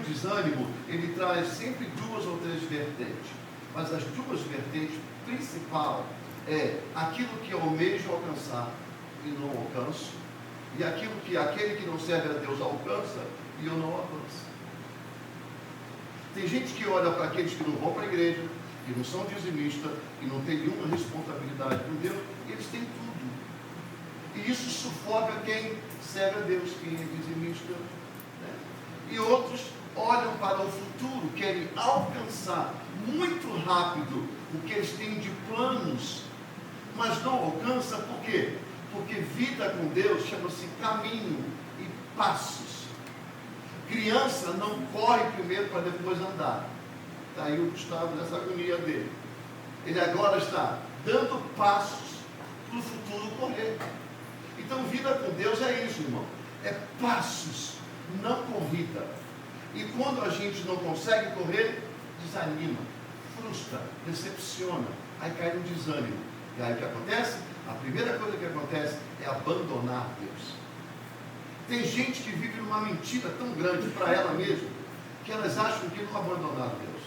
o desânimo, ele traz sempre duas ou três vertentes. Mas as duas vertentes principais é aquilo que eu almejo alcançar e não alcanço, e aquilo que aquele que não serve a Deus alcança e eu não alcanço. Tem gente que olha para aqueles que não vão para a igreja, que não são dizimistas, e não tem nenhuma responsabilidade com Deus, e eles têm tudo. E isso sufoca quem serve a Deus, quem é dizimista, né? E outros olham para o futuro, querem alcançar muito rápido o que eles têm de planos, mas não alcança. Por quê? Porque vida com Deus chama-se caminho e passos. Criança não corre primeiro para depois andar. Está aí o Gustavo nessa agonia dele. Ele agora está dando passos para o futuro correr. Então, vida com Deus é isso, irmão. É passos, não corrida. E quando a gente não consegue correr, desanima, frustra, decepciona. Aí cai no desânimo. E aí o que acontece? A primeira coisa que acontece é abandonar Deus. Tem gente que vive numa mentira tão grande para ela mesma, que elas acham que não abandonaram Deus.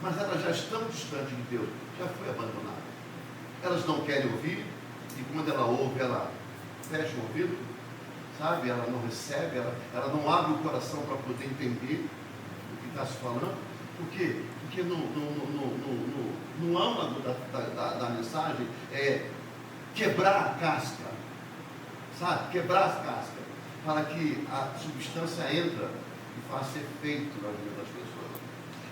Mas elas já estão distantes de Deus, já foi abandonada. Elas não querem ouvir, e quando ela ouve, ela fecha o ouvido, sabe? Ela não recebe, ela não abre o coração para poder entender o que está se falando. Por quê? Porque no âmago da mensagem é quebrar a casca, sabe? Quebrar as cascas, para que a substância entre e faça efeito na vida das pessoas.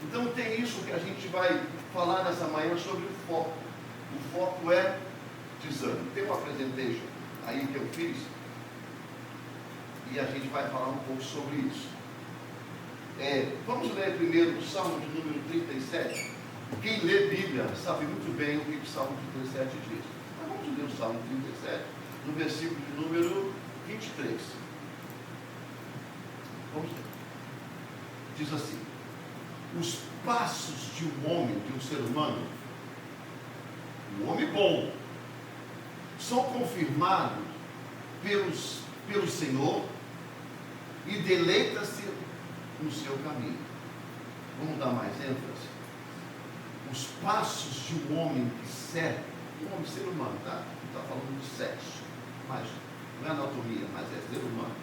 Então tem isso que a gente vai falar nessa manhã sobre o foco. O foco é desânimo. Tem uma presentation aí que eu fiz, e a gente vai falar um pouco sobre isso. Vamos ler primeiro o Salmo de número 37. Quem lê Bíblia sabe muito bem o que o Salmo 37 diz. Mas vamos ler o Salmo 37, no versículo de número 23. Vamos ler. Diz assim: os passos de um homem, de um ser humano, um homem bom, são confirmados pelo Senhor e deleita-se no seu caminho. Vamos dar mais ênfase. Os passos de um homem que serve, um homem ser humano, tá? Não está falando de sexo, mas não é anatomia, mas é ser humano.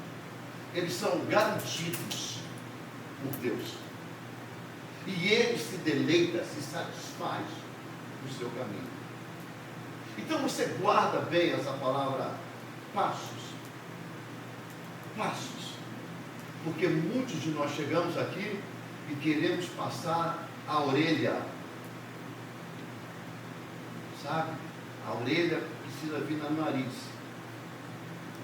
Eles são garantidos por Deus. E ele se deleita, se satisfaz no seu caminho. Então você guarda bem essa palavra passos. Passos. Porque muitos de nós chegamos aqui e queremos passar a orelha. Sabe? A orelha precisa vir no nariz.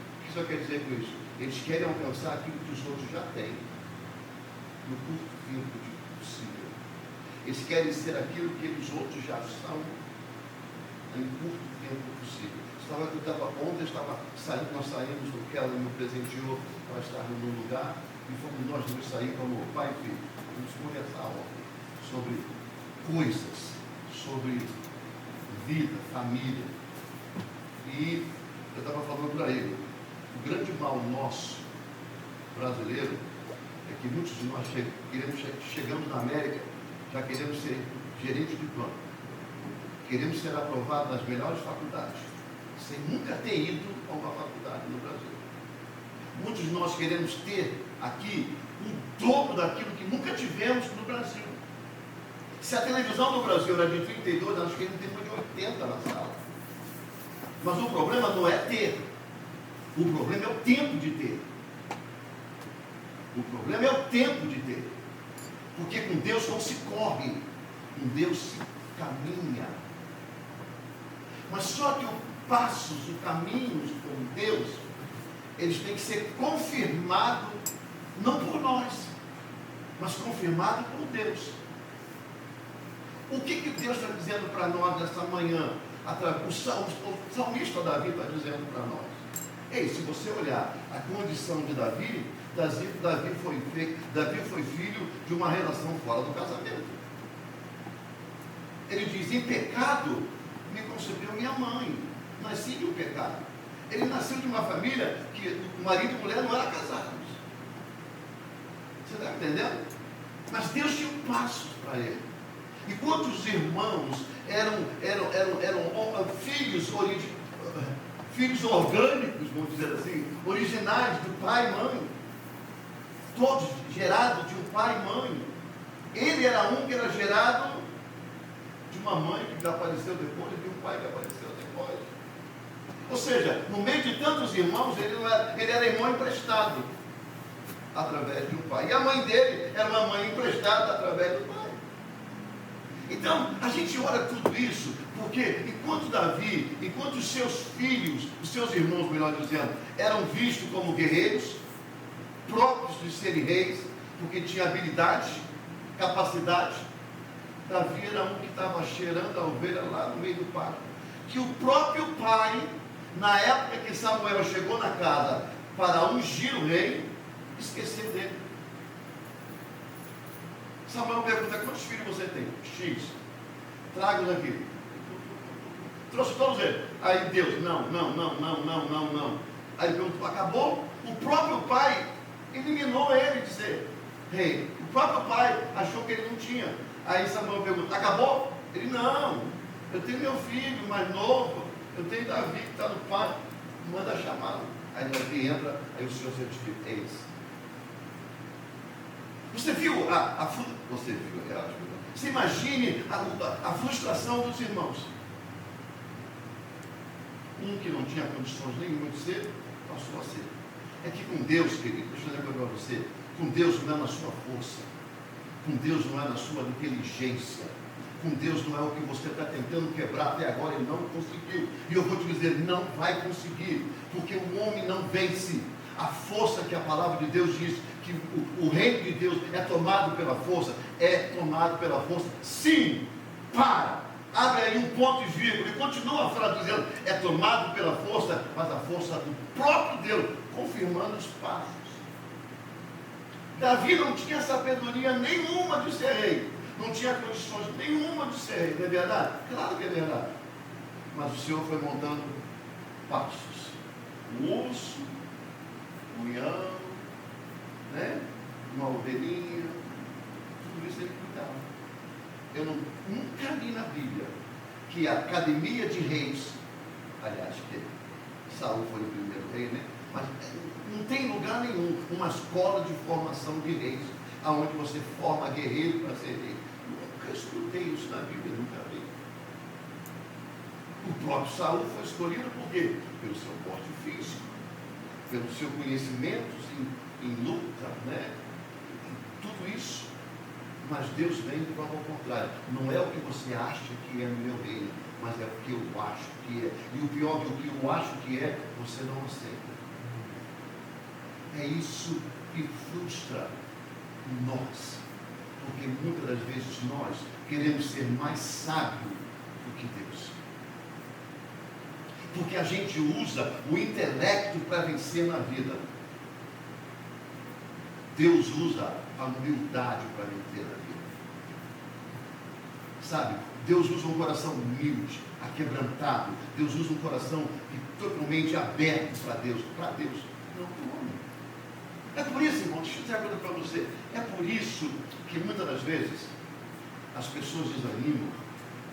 O que isso quer dizer com isso? Eles querem alcançar aquilo que os outros já têm, no curto tempo possível. Eles querem ser aquilo que os outros já são, em curto tempo possível. Ontem nós saímos, o Keller me presenteou para estar num lugar, e fomos nós dois sair como pai e filho. Vamos conversar ontem sobre coisas, sobre vida, família. E eu estava falando para ele, o grande mal nosso, brasileiro, é que muitos de nós chegamos na América, já queremos ser gerentes de plano. Queremos ser aprovados nas melhores faculdades, sem nunca ter ido a uma faculdade no Brasil. Muitos de nós queremos ter aqui o dobro daquilo que nunca tivemos no Brasil. Se a televisão no Brasil era de 32, nós queremos ter de 80 na sala. Mas o problema não é ter. O problema é o tempo de ter. O problema é o tempo de ter. Porque com Deus não se corre, com Deus se caminha. Mas só que os passos, os caminhos com Deus, eles têm que ser confirmados, não por nós, mas confirmados por Deus. O que Deus está dizendo para nós nessa manhã? O salmista Davi está dizendo para nós. Ei, se você olhar a condição de Davi foi filho de uma relação fora do casamento. Ele diz, em pecado me concebeu minha mãe. Nasci de um pecado. Ele nasceu de uma família que o marido e a mulher não eram casados. entendendo? Mas Deus tinha um passo para ele. E quantos irmãos eram filhos orgânicos, vamos dizer assim, originais do pai e mãe, todos gerados de um pai e mãe. Ele era um que era gerado de uma mãe que apareceu depois e de um pai que apareceu depois. Ou seja, no meio de tantos irmãos, ele era irmão emprestado através de um pai. E a mãe dele era uma mãe emprestada através do pai. Então, a gente olha tudo isso, porque enquanto os seus filhos, os seus irmãos, melhor dizendo, eram vistos como guerreiros, próprios de serem reis, porque tinha habilidade, capacidade, Davi era um que estava cheirando a ovelha lá no meio do pátio. Que o próprio pai, na época que Samuel chegou na casa para ungir o rei, esqueceu dele. Samuel pergunta: quantos filhos você tem? X. Traga-os aqui. Trouxe todos eles. Aí Deus: não. Aí ele perguntou: acabou? O próprio pai eliminou ele de ser rei. O próprio pai achou que ele não tinha. Aí Samuel pergunta: acabou? Ele: não, eu tenho meu filho mais novo, eu tenho Davi que está no pátio, manda chamá-lo. Aí Davi entra, aí o Senhor certifica: eis. Você viu você imagine a frustração dos irmãos. Um que não tinha condições nenhuma de ser, passou a ser. É que com Deus, querido, deixa eu dizer para você, com Deus não é na sua força, com Deus não é na sua inteligência, com Deus não é o que você está tentando quebrar até agora e não conseguiu. E eu vou te dizer, não vai conseguir, porque o homem não vence. A força que a palavra de Deus diz, que o reino de Deus é tomado pela força, sim, abre aí um ponto e vírgula, e continua a frase dizendo, é tomado pela força, mas a força do próprio Deus, confirmando os passos. Davi não tinha sabedoria nenhuma de ser rei, não tinha condições nenhuma de ser rei, não é verdade? Claro que é verdade, mas o Senhor foi montando passos, o urso, o leão, né? Uma ovelhinha, tudo isso ele cuidava. Eu nunca li na Bíblia que a academia de reis, aliás, que Saul foi o primeiro rei, né? Mas não tem lugar nenhum uma escola de formação de reis, aonde você forma guerreiro para ser rei. Nunca escutei isso na Bíblia, nunca vi. O próprio Saul foi escolhido por quê? Pelo seu porte físico, pelo seu conhecimento em luta, né? Tudo isso. Mas Deus vem e prova ao contrário. Não é o que você acha que é no meu reino, mas é o que eu acho que é. E o pior que o que eu acho que é, você não aceita. É isso que frustra nós. Porque muitas das vezes nós queremos ser mais sábios do que Deus. Porque a gente usa o intelecto para vencer na vida. Deus usa a humildade para vencer na vida. Sabe? Deus usa um coração humilde, aquebrantado. Deus usa um coração totalmente aberto para Deus, não para o homem. É por isso, irmão, deixa eu dizer uma coisa para você. É por isso que muitas das vezes as pessoas desanimam,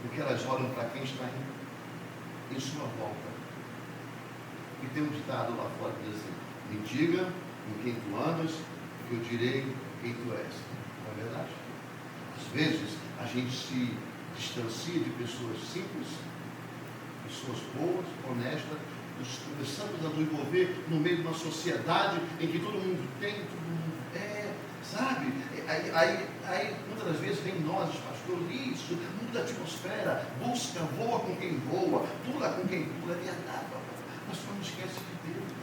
porque elas olham para quem está em sua volta. E tem um ditado lá fora que diz assim: me diga com quem tu andas, que eu direi quem tu és. Não é verdade? Às vezes a gente se distancia de pessoas simples, pessoas boas, honestas, começamos a nos envolver no meio de uma sociedade em que todo mundo tem, todo mundo é, sabe? Aí muitas das vezes vem nós, os pastores, isso, muda a atmosfera, busca, voa com quem voa, pula com quem pula, é verdade, mas não esquece de Deus.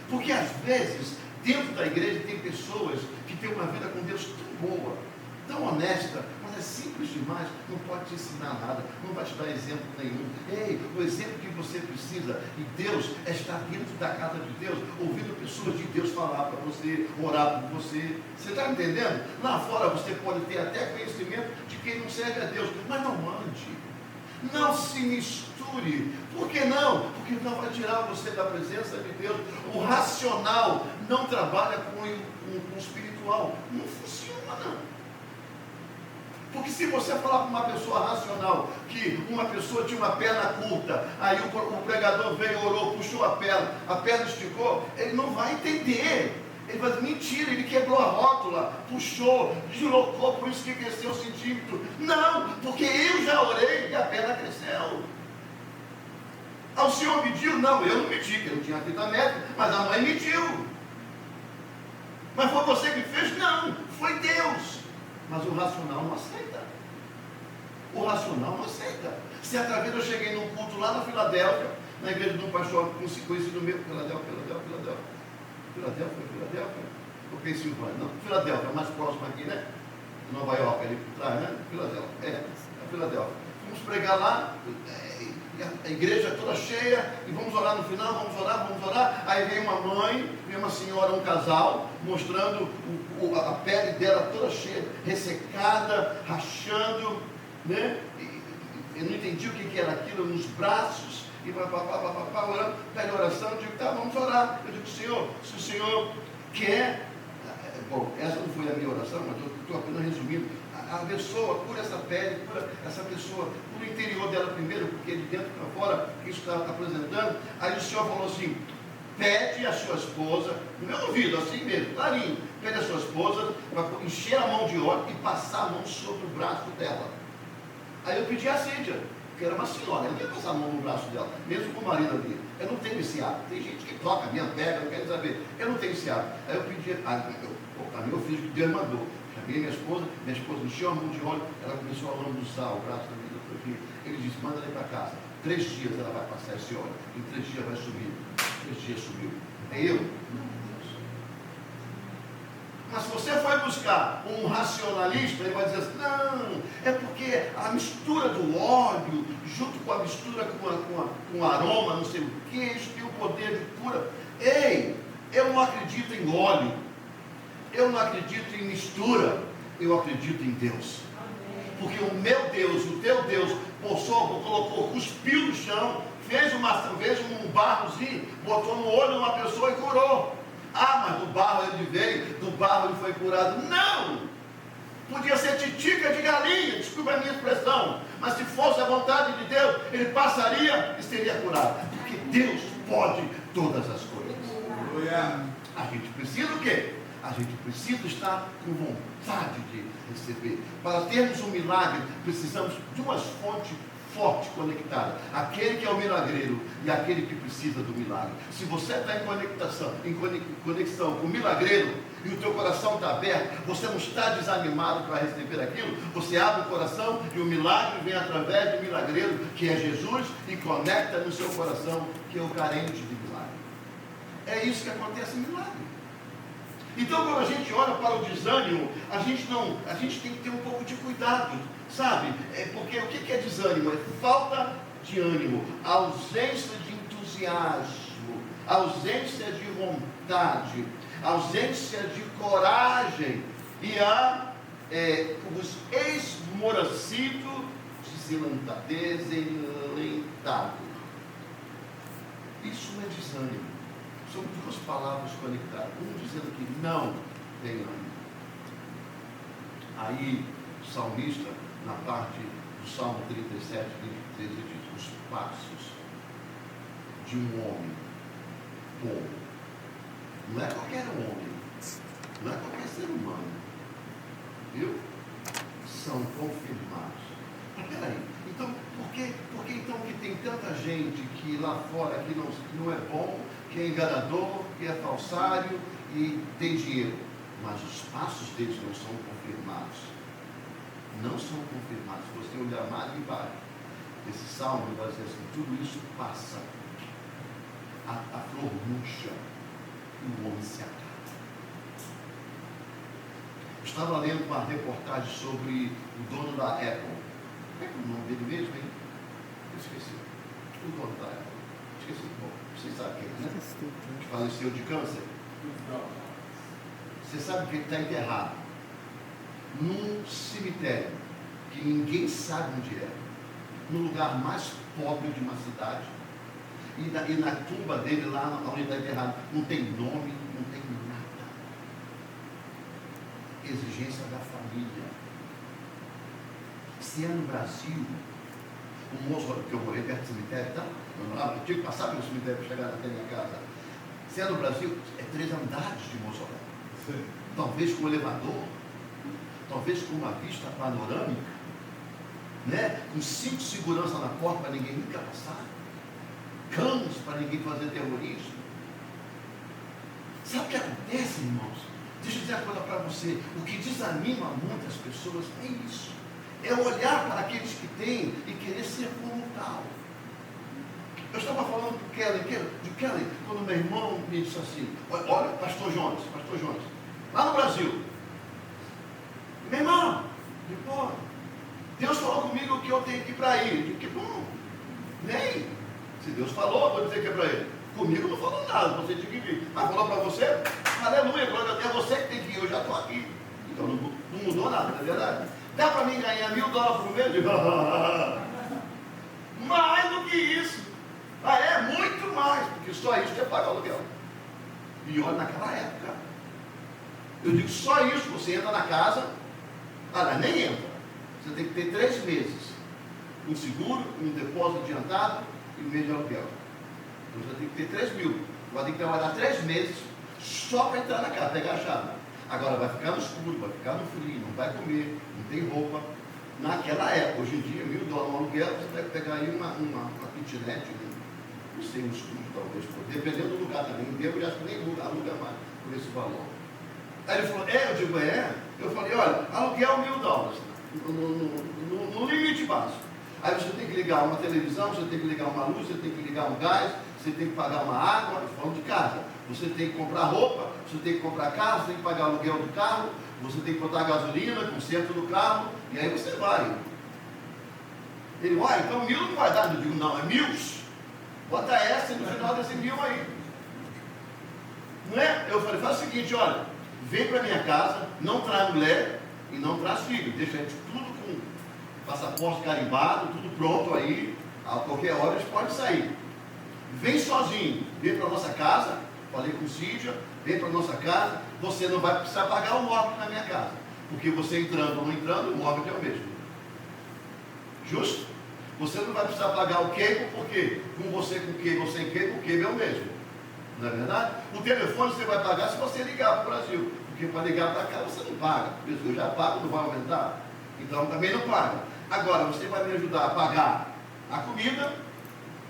Porque às vezes, dentro da igreja tem pessoas que têm uma vida com Deus tão boa, tão honesta, mas é simples demais, não pode te ensinar nada, não vai te dar exemplo nenhum. Ei, o exemplo que você precisa, e Deus é estar dentro da casa de Deus, ouvindo pessoas de Deus falar para você, orar por você. Você está entendendo? Lá fora você pode ter até conhecimento de quem não serve a Deus, mas não mande. Não se misture. Por que não? Porque não vai tirar você da presença de Deus. O racional não trabalha com o espiritual. Não funciona, não. Porque se você falar para uma pessoa racional que uma pessoa tinha uma perna curta, aí o pregador veio, orou, puxou a perna esticou, ele não vai entender. Ele vai dizer, mentira, ele quebrou a rótula, puxou, deslocou, por isso que cresceu o centímetro. Não, porque eu já orei e a perna cresceu. Ah, o senhor mediu? Não, eu não medi, porque eu não tinha fita métrica, mas a mãe mediu. Mas foi você que fez? Não, foi Deus. Mas o racional não aceita. O racional não aceita. Certa vez eu cheguei num culto lá na Filadélfia, na igreja de um pastor conhecido meu, Filadélfia, ou Pensilvânia, não, Filadélfia, mais próximo aqui, né? Nova York, ali por trás, né? Filadélfia, Filadélfia. Vamos pregar lá, a igreja toda cheia, e vamos orar no final, vamos orar. Aí vem uma mãe, vem uma senhora, um casal, mostrando a pele dela toda cheia, ressecada, rachando, né? Eu não entendi o que era aquilo, nos braços, e orando, pede oração. Eu digo, tá, vamos orar. Eu digo, Senhor, se o Senhor quer, bom, essa não foi a minha oração, mas eu estou apenas resumindo. A pessoa, cura essa pele, cura essa pessoa, cura o interior dela primeiro, porque de dentro para fora, isso está apresentando. Aí o Senhor falou assim, pede a sua esposa, no meu ouvido, assim mesmo, clarinho, pede a sua esposa para encher a mão de óleo e passar a mão sobre o braço dela. Aí eu pedi a Cíntia, que era uma senhora, eu não ia passar a mão no braço dela, mesmo com o marido ali. Eu não tenho esse hábito. Tem gente que toca, minha pega, não quer saber. Eu não tenho esse hábito. Aí eu pedi, a meu filho que Deus mandou. Chamei minha esposa encheu a mão de óleo, ela começou a lambuzar o braço da vida todo dia. Ele disse, manda ela ir para casa. 3 dias ela vai passar esse óleo. Em 3 dias vai subir. 3 dias subiu. É eu? Não. Mas se você for buscar um racionalista, ele vai dizer assim, não, é porque a mistura do óleo, junto com a mistura com o aroma, não sei o que, isso tem o poder de cura. Ei, eu não acredito em óleo, eu não acredito em mistura, eu acredito em Deus. Porque o meu Deus, o teu Deus, colocou, cuspiu no chão, fez um barrozinho, botou no olho de uma pessoa e curou. Ah, mas do barro ele veio, do barro ele foi curado. Não! Podia ser titica de galinha, desculpa a minha expressão, mas se fosse a vontade de Deus, ele passaria e seria curado. Porque Deus pode todas as coisas. A gente precisa o quê? A gente precisa estar com vontade de receber. Para termos um milagre, precisamos de umas fontes forte conectada, aquele que é o milagreiro e aquele que precisa do milagre. Se você está em conexão com o milagreiro e o teu coração está aberto, você não está desanimado para receber aquilo, você abre o coração e o milagre vem através do milagreiro, que é Jesus, e conecta no seu coração, que é o carente de milagre. É isso que acontece em milagre. Então, quando a gente olha para o desânimo, a gente tem que ter um pouco de cuidado, sabe? Porque o que é desânimo? É falta de ânimo, ausência de entusiasmo, ausência de vontade, ausência de coragem e os esmorecidos, desalentado. Isso não é desânimo. São 2 palavras conectadas. Um dizendo que não tem ânimo. Aí, o salmista, na parte do Salmo 37, 23, ele diz, os passos de um homem bom. Não é qualquer homem. Não é qualquer ser humano. Viu? São confirmados. Mas peraí. Então, por que então que tem tanta gente que lá fora que não é bom, que é enganador, que é falsário e tem dinheiro, mas os passos deles não são confirmados. Não são confirmados. Se você olhar mais embaixo, esse salmo vai dizer assim, tudo isso passa. A flor murcha e o homem se acaba. Eu estava lendo uma reportagem sobre o dono da Apple. Como é que é o nome dele mesmo, hein? Eu esqueci. O dono da Apple. Esqueci. Bom, vocês sabem quem é, né? Que faleceu de câncer. Você sabe que ele está enterrado num cemitério que ninguém sabe onde é. no lugar mais pobre de uma cidade. E na tumba dele, lá onde está enterrado, não tem nome, não tem nada. Exigência da família. Se é no Brasil, o mausoléu, que eu morei perto do cemitério, tá? Eu tinha que passar pelo cemitério para chegar até minha casa. Se é no Brasil, é 3 andares de mausoléu. Sim. Talvez com elevador, talvez com uma vista panorâmica, né? Com 5 seguranças na porta para ninguém nunca passar, cães para ninguém fazer terrorismo. Sabe o que acontece, irmãos? Deixa eu dizer uma coisa para você. O que desanima muitas pessoas é isso. É olhar para aqueles que têm e querer ser como tal. Eu estava falando de Kelly, quando meu irmão me disse assim, olha, pastor Jones, lá no Brasil, meu irmão, Deus falou comigo que eu tenho que ir para aí. Eu digo, que bom, nem, se Deus falou, eu vou dizer que é para ele. Comigo não falou nada, você tinha que vir, mas falou para você, aleluia, glória a Deus, é você que tem que ir, eu já estou aqui. Então não mudou nada, não é verdade? Dá para mim ganhar $1.000 por mês? Mais do que isso. É muito mais, porque só isso você paga aluguel. E olha, naquela época, eu digo, só isso, você entra na casa, nem entra. Você tem que ter 3 meses. Um seguro, um depósito adiantado e um mês de aluguel. Então você tem que ter 3 mil. Vai ter que trabalhar 3 meses só para entrar na casa, pegar a chave. Agora vai ficar no escuro, vai ficar no frio, não vai comer, não tem roupa. Naquela época, hoje em dia, $1.000 no aluguel, você deve pegar aí uma kitnet, não sei, um estúdio talvez, dependendo do lugar também. Em Deus, eu acho que nem aluga mais por esse valor. Aí ele falou, eu digo, eu falei, olha, aluguel $1.000, no limite básico. Aí você tem que ligar uma televisão, você tem que ligar uma luz, você tem que ligar um gás, você tem que pagar uma água, falando de casa. Você tem que comprar roupa, você tem que comprar carro, você tem que pagar o aluguel do carro, você tem que botar gasolina, conserto do carro, e aí você vai. Ele, então 1.000 não vai dar. Eu digo, não, é 1.000. Bota essa no final desse 1.000 aí. Não é? Eu falei, faz o seguinte, olha, vem para minha casa, não traz mulher e não traz filho. Deixa a gente tudo com passaporte carimbado, tudo pronto aí. A qualquer hora eles podem sair. Vem sozinho, vem para a nossa casa. Falei com o Cídia, vem para a nossa casa. Você não vai precisar pagar o mortgage na minha casa. Porque você entrando ou não entrando, o mortgage é o mesmo. Justo? Você não vai precisar pagar o cable, porque com você, com quem você quer, o cable é o mesmo. Não é verdade? O telefone você vai pagar se você ligar para o Brasil. Porque para ligar para cá você não paga. Eu já pago, não vai aumentar. Então também não paga. Agora, você vai me ajudar a pagar a comida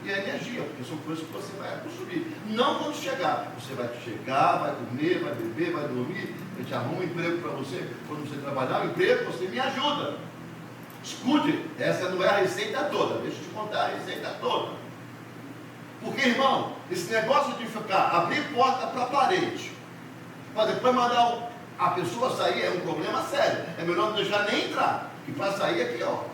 e a energia, porque são coisas que você vai consumir. Não quando chegar. Você vai chegar, vai comer, vai beber, vai dormir. A gente arruma um emprego para você. Quando você trabalhar, um emprego, você me ajuda. Escute, essa não é a receita toda. Deixa eu te contar a receita toda. Porque, irmão, esse negócio de ficar, abrir porta para a parede, para depois mandar a pessoa sair, é um problema sério. É melhor não deixar nem entrar, que para sair é pior.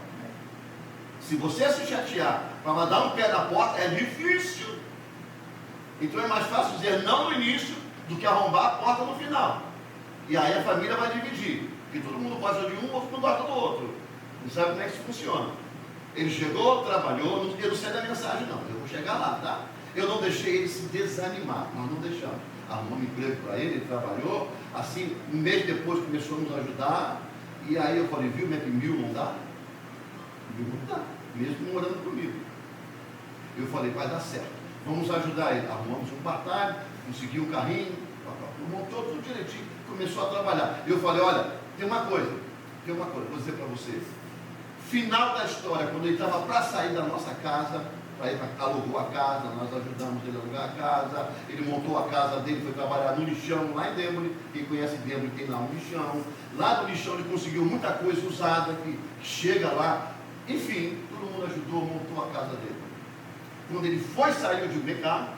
Se você se chatear para mandar um pé na porta, é difícil. Então é mais fácil dizer não no início do que arrombar a porta no final. E aí a família vai dividir. Porque todo mundo gosta de um, outro não gosta do outro. Não sabe como é que isso funciona. Ele chegou, trabalhou, eu não sei da mensagem não, eu vou chegar lá, tá? Eu não deixei ele se desanimar, nós não deixamos. Arrumamos emprego para ele, ele trabalhou, assim, um mês depois começou a nos ajudar, e aí eu falei, viu, como é que 1.000 não dá? 1.000 não dá, mesmo morando comigo. Eu falei, vai dar certo, vamos ajudar ele. Arrumamos um part-time, consegui um carrinho, montou tudo direitinho, começou a trabalhar. Eu falei, olha, tem uma coisa, vou dizer para vocês. Final da história, quando ele estava para sair da nossa casa, alugou a casa, nós ajudamos ele a alugar a casa, ele montou a casa dele, foi trabalhar no lixão, lá em Demoli. Quem conhece Demoli tem lá um lixão. Lá no lixão ele conseguiu muita coisa usada, que chega lá. Enfim, todo mundo ajudou, montou a casa dele. Quando ele foi sair, eu digo, vem cá,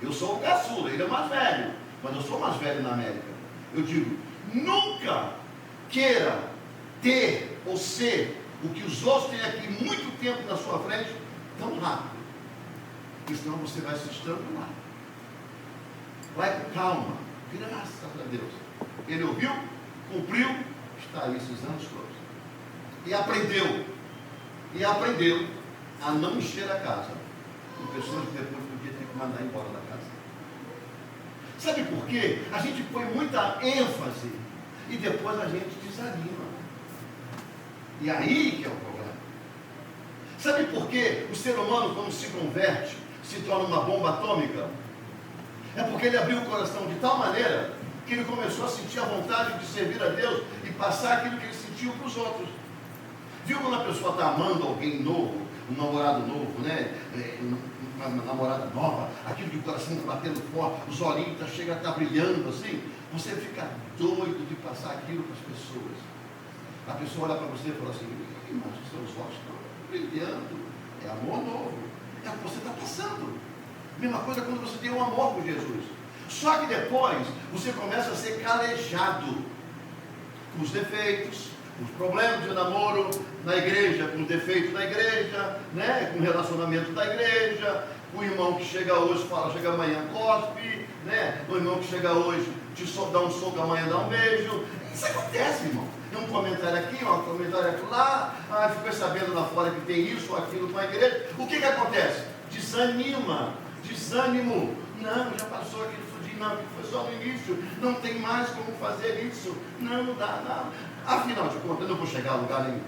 eu sou o caçula, ele é mais velho, mas eu sou mais velho na América. Eu digo, nunca queira ter ou ser o que os outros têm aqui muito tempo na sua frente, tão rápido, porque senão você vai se estrangular. Vai com calma, graças a Deus. Ele ouviu, cumpriu, está aí esses anos todos. E aprendeu. a não encher a casa com pessoas que depois do dia tem que mandar embora da casa. Sabe por quê? A gente põe muita ênfase e depois a gente desanima. E aí que é o problema. Sabe por quê? O ser humano, quando se converte, se torna uma bomba atômica? É porque ele abriu o coração de tal maneira que ele começou a sentir a vontade de servir a Deus e passar aquilo que ele sentiu para os outros. Viu quando a pessoa está amando alguém novo, um namorado novo, né? Uma namorada nova, aquilo que o coração está batendo forte, os olhinhos chega a estar brilhando assim, você fica doido de passar aquilo para as pessoas. A pessoa olha para você e fala assim, mas os seus olhos estão brilhando, é amor novo, é o que você está passando. Mesma coisa quando você tem um amor por Jesus. Só que depois você começa a ser calejado com os defeitos, com os problemas de namoro na igreja, com os defeitos da igreja, né? Com o relacionamento da igreja, com o irmão que chega hoje, fala, chega amanhã, cospe, né? O irmão que chega hoje te dá um soco, amanhã dá um beijo. Isso acontece, irmão. Tem um comentário aqui, um comentário lá, fiquei sabendo lá fora que tem isso ou aquilo com a igreja. O que acontece? Desanima, desânimo. Não, já passou aquele fudinho, não, foi só no início, não tem mais como fazer isso. Não dá, não. Afinal de contas, eu não vou chegar a lugar nenhum.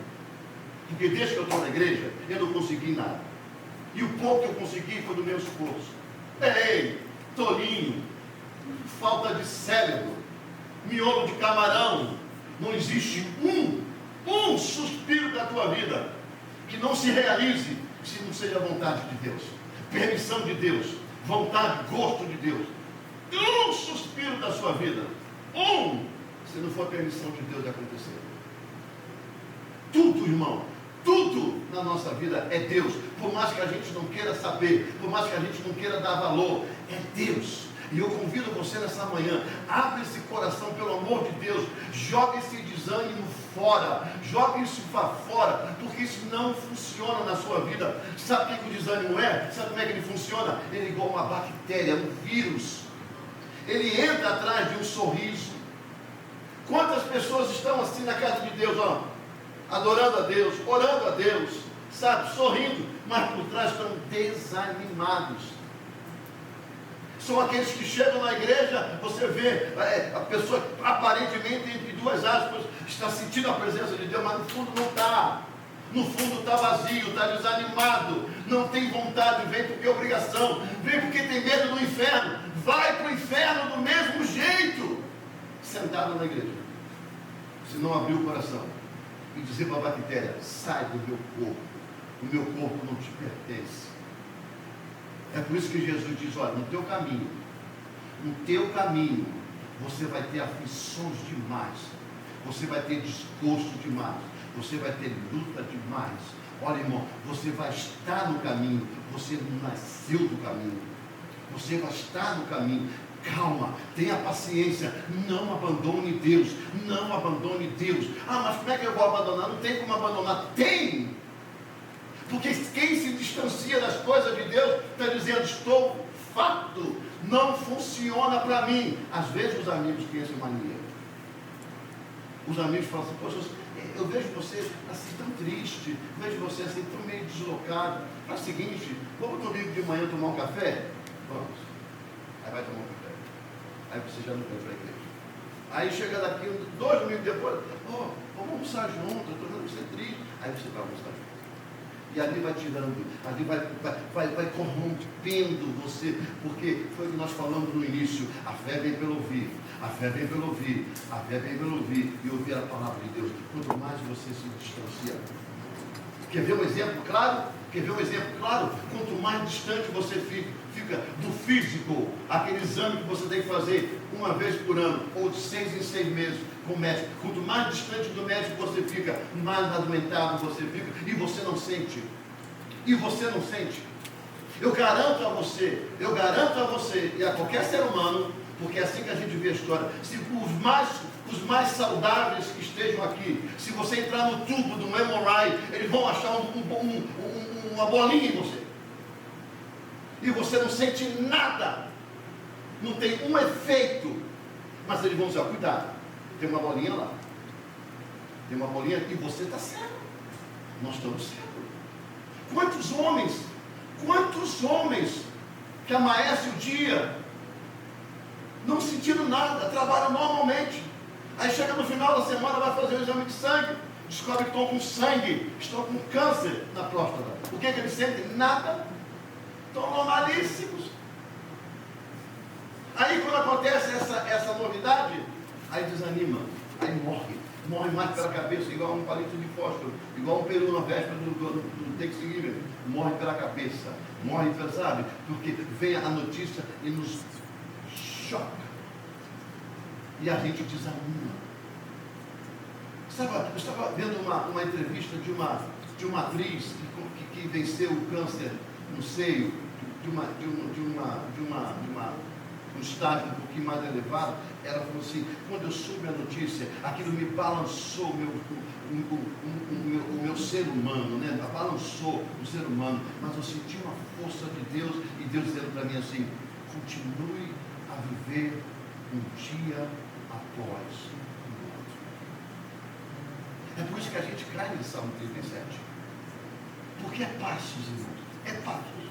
Porque desde que eu estou na igreja, eu não consegui nada. E o pouco que eu consegui foi do meu esforço. Ei, tolinho, falta de cérebro, miolo de camarão. Não existe um suspiro da tua vida que não se realize se não seja a vontade de Deus, permissão de Deus, vontade, gosto de Deus. Um suspiro da sua vida, se não for a permissão de Deus de acontecer. Tudo, irmão, tudo na nossa vida é Deus. Por mais que a gente não queira saber, por mais que a gente não queira dar valor, é Deus. E eu convido você nessa manhã, abre esse coração pelo amor de Deus, joga esse desânimo fora, joga isso para fora, porque isso não funciona na sua vida. Sabe o que o desânimo é? Sabe como é que ele funciona? Ele é igual uma bactéria, um vírus. Ele entra atrás de um sorriso. Quantas pessoas estão assim na casa de Deus, ó, adorando a Deus, orando a Deus, sabe, sorrindo, mas por trás estão desanimados. São aqueles que chegam na igreja, você vê a pessoa aparentemente, entre duas aspas, está sentindo a presença de Deus, mas no fundo não está. No fundo está vazio, está desanimado, não tem vontade, vem porque é obrigação, vem porque tem medo do inferno, vai para o inferno do mesmo jeito, sentado na igreja. Se não abrir o coração e dizer para a bactéria, sai do meu corpo, o meu corpo não te pertence. É por isso que Jesus diz, olha, no teu caminho, você vai ter aflições demais, você vai ter desgosto demais, você vai ter luta demais. Olha, irmão, você vai estar no caminho, você não nasceu do caminho, você vai estar no caminho. Calma, tenha paciência, não abandone Deus, não abandone Deus. Mas como é que eu vou abandonar? Não tem como abandonar, tem! Porque quem se distancia das coisas de Deus está dizendo, estou farto, não funciona para mim. Às vezes os amigos têm essa mania. Os amigos falam assim, poxa, eu vejo você assim tão triste, vejo você assim tão meio deslocado. Faz o seguinte, vamos domingo de manhã tomar um café? Vamos. Aí vai tomar um café. Aí você já não vem para a igreja. Aí chega daqui 2 domingos depois, vamos almoçar junto, eu estou vendo você triste. Aí você vai almoçar junto. E ali vai tirando, ali vai corrompendo você, porque foi o que nós falamos no início, a fé vem pelo ouvir, a fé vem pelo ouvir, a fé vem pelo ouvir e ouvir a palavra de Deus. Quanto mais você se distancia. Quer ver um exemplo claro? Quanto mais distante você fica do físico, aquele exame que você tem que fazer uma vez por ano, ou de 6 em 6 meses com o médico, quanto mais distante do médico você fica, mais adoentado você fica, e você não sente. Eu garanto a você, e a qualquer ser humano, porque é assim que a gente vê a história, se os mais saudáveis que estejam aqui, se você entrar no tubo do MRI, eles vão achar uma bolinha em você. E você não sente nada. Não tem um efeito. Mas eles vão dizer, cuidado, tem uma bolinha lá. Tem uma bolinha e você está cego. Nós estamos cegos. Quantos homens que amanhecem o dia, não sentindo nada, trabalham normalmente. Aí chega no final da semana, vai fazer o exame de sangue, descobre que estão com sangue, estão com câncer na próstata. O que eles sentem? Nada. Estão normalíssimos. Aí quando acontece essa novidade, aí desanima, aí morre mais pela cabeça, igual um palito de fósforo, igual um peru na véspera do Thanksgiving, morre pela cabeça, morre, sabe, porque vem a notícia e nos choca, e a gente desanima. Eu estava vendo uma entrevista de uma atriz que venceu o câncer no seio, de um estágio um pouquinho mais elevado. Ela falou assim: quando eu soube a notícia, aquilo me balançou o meu ser humano, né? Balançou o ser humano, mas eu senti uma força de Deus, e Deus dizendo para mim assim: continue a viver um dia após o outro. É por isso que a gente cai nesse Salmo 37, porque é passos, irmãos, é passos,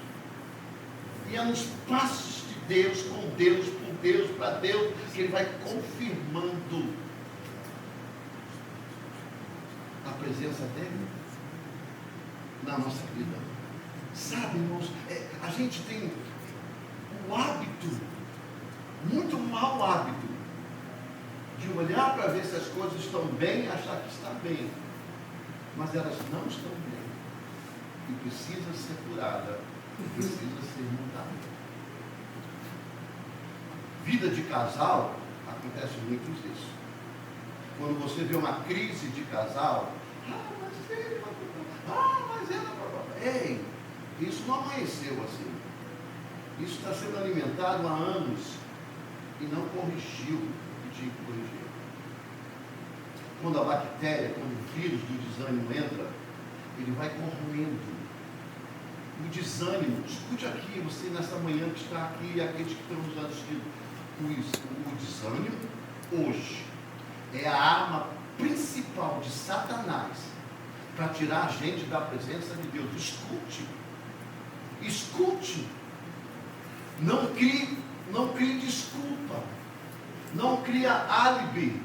e é nos passos de Deus, com Deus, por Deus, para Deus, que Ele vai confirmando a presença dEle na nossa vida. Sabe, irmãos, a gente tem o hábito, muito mau hábito, de olhar para ver se as coisas estão bem e achar que está bem, mas elas não estão bem, e precisa ser curada, precisa ser mudada. Vida de casal, acontece muito isso. Quando você vê uma crise de casal, ei, isso não amanheceu assim. Isso está sendo alimentado há anos e não corrigiu o que tinha que corrigir. Quando a bactéria, quando o vírus do desânimo entra, ele vai corroendo o desânimo. Escute aqui, você nessa manhã que está aqui e aqueles que estão nos assistindo. O desânimo hoje é a arma principal de Satanás para tirar a gente da presença de Deus. Escute, não crie desculpa, não cria álibi,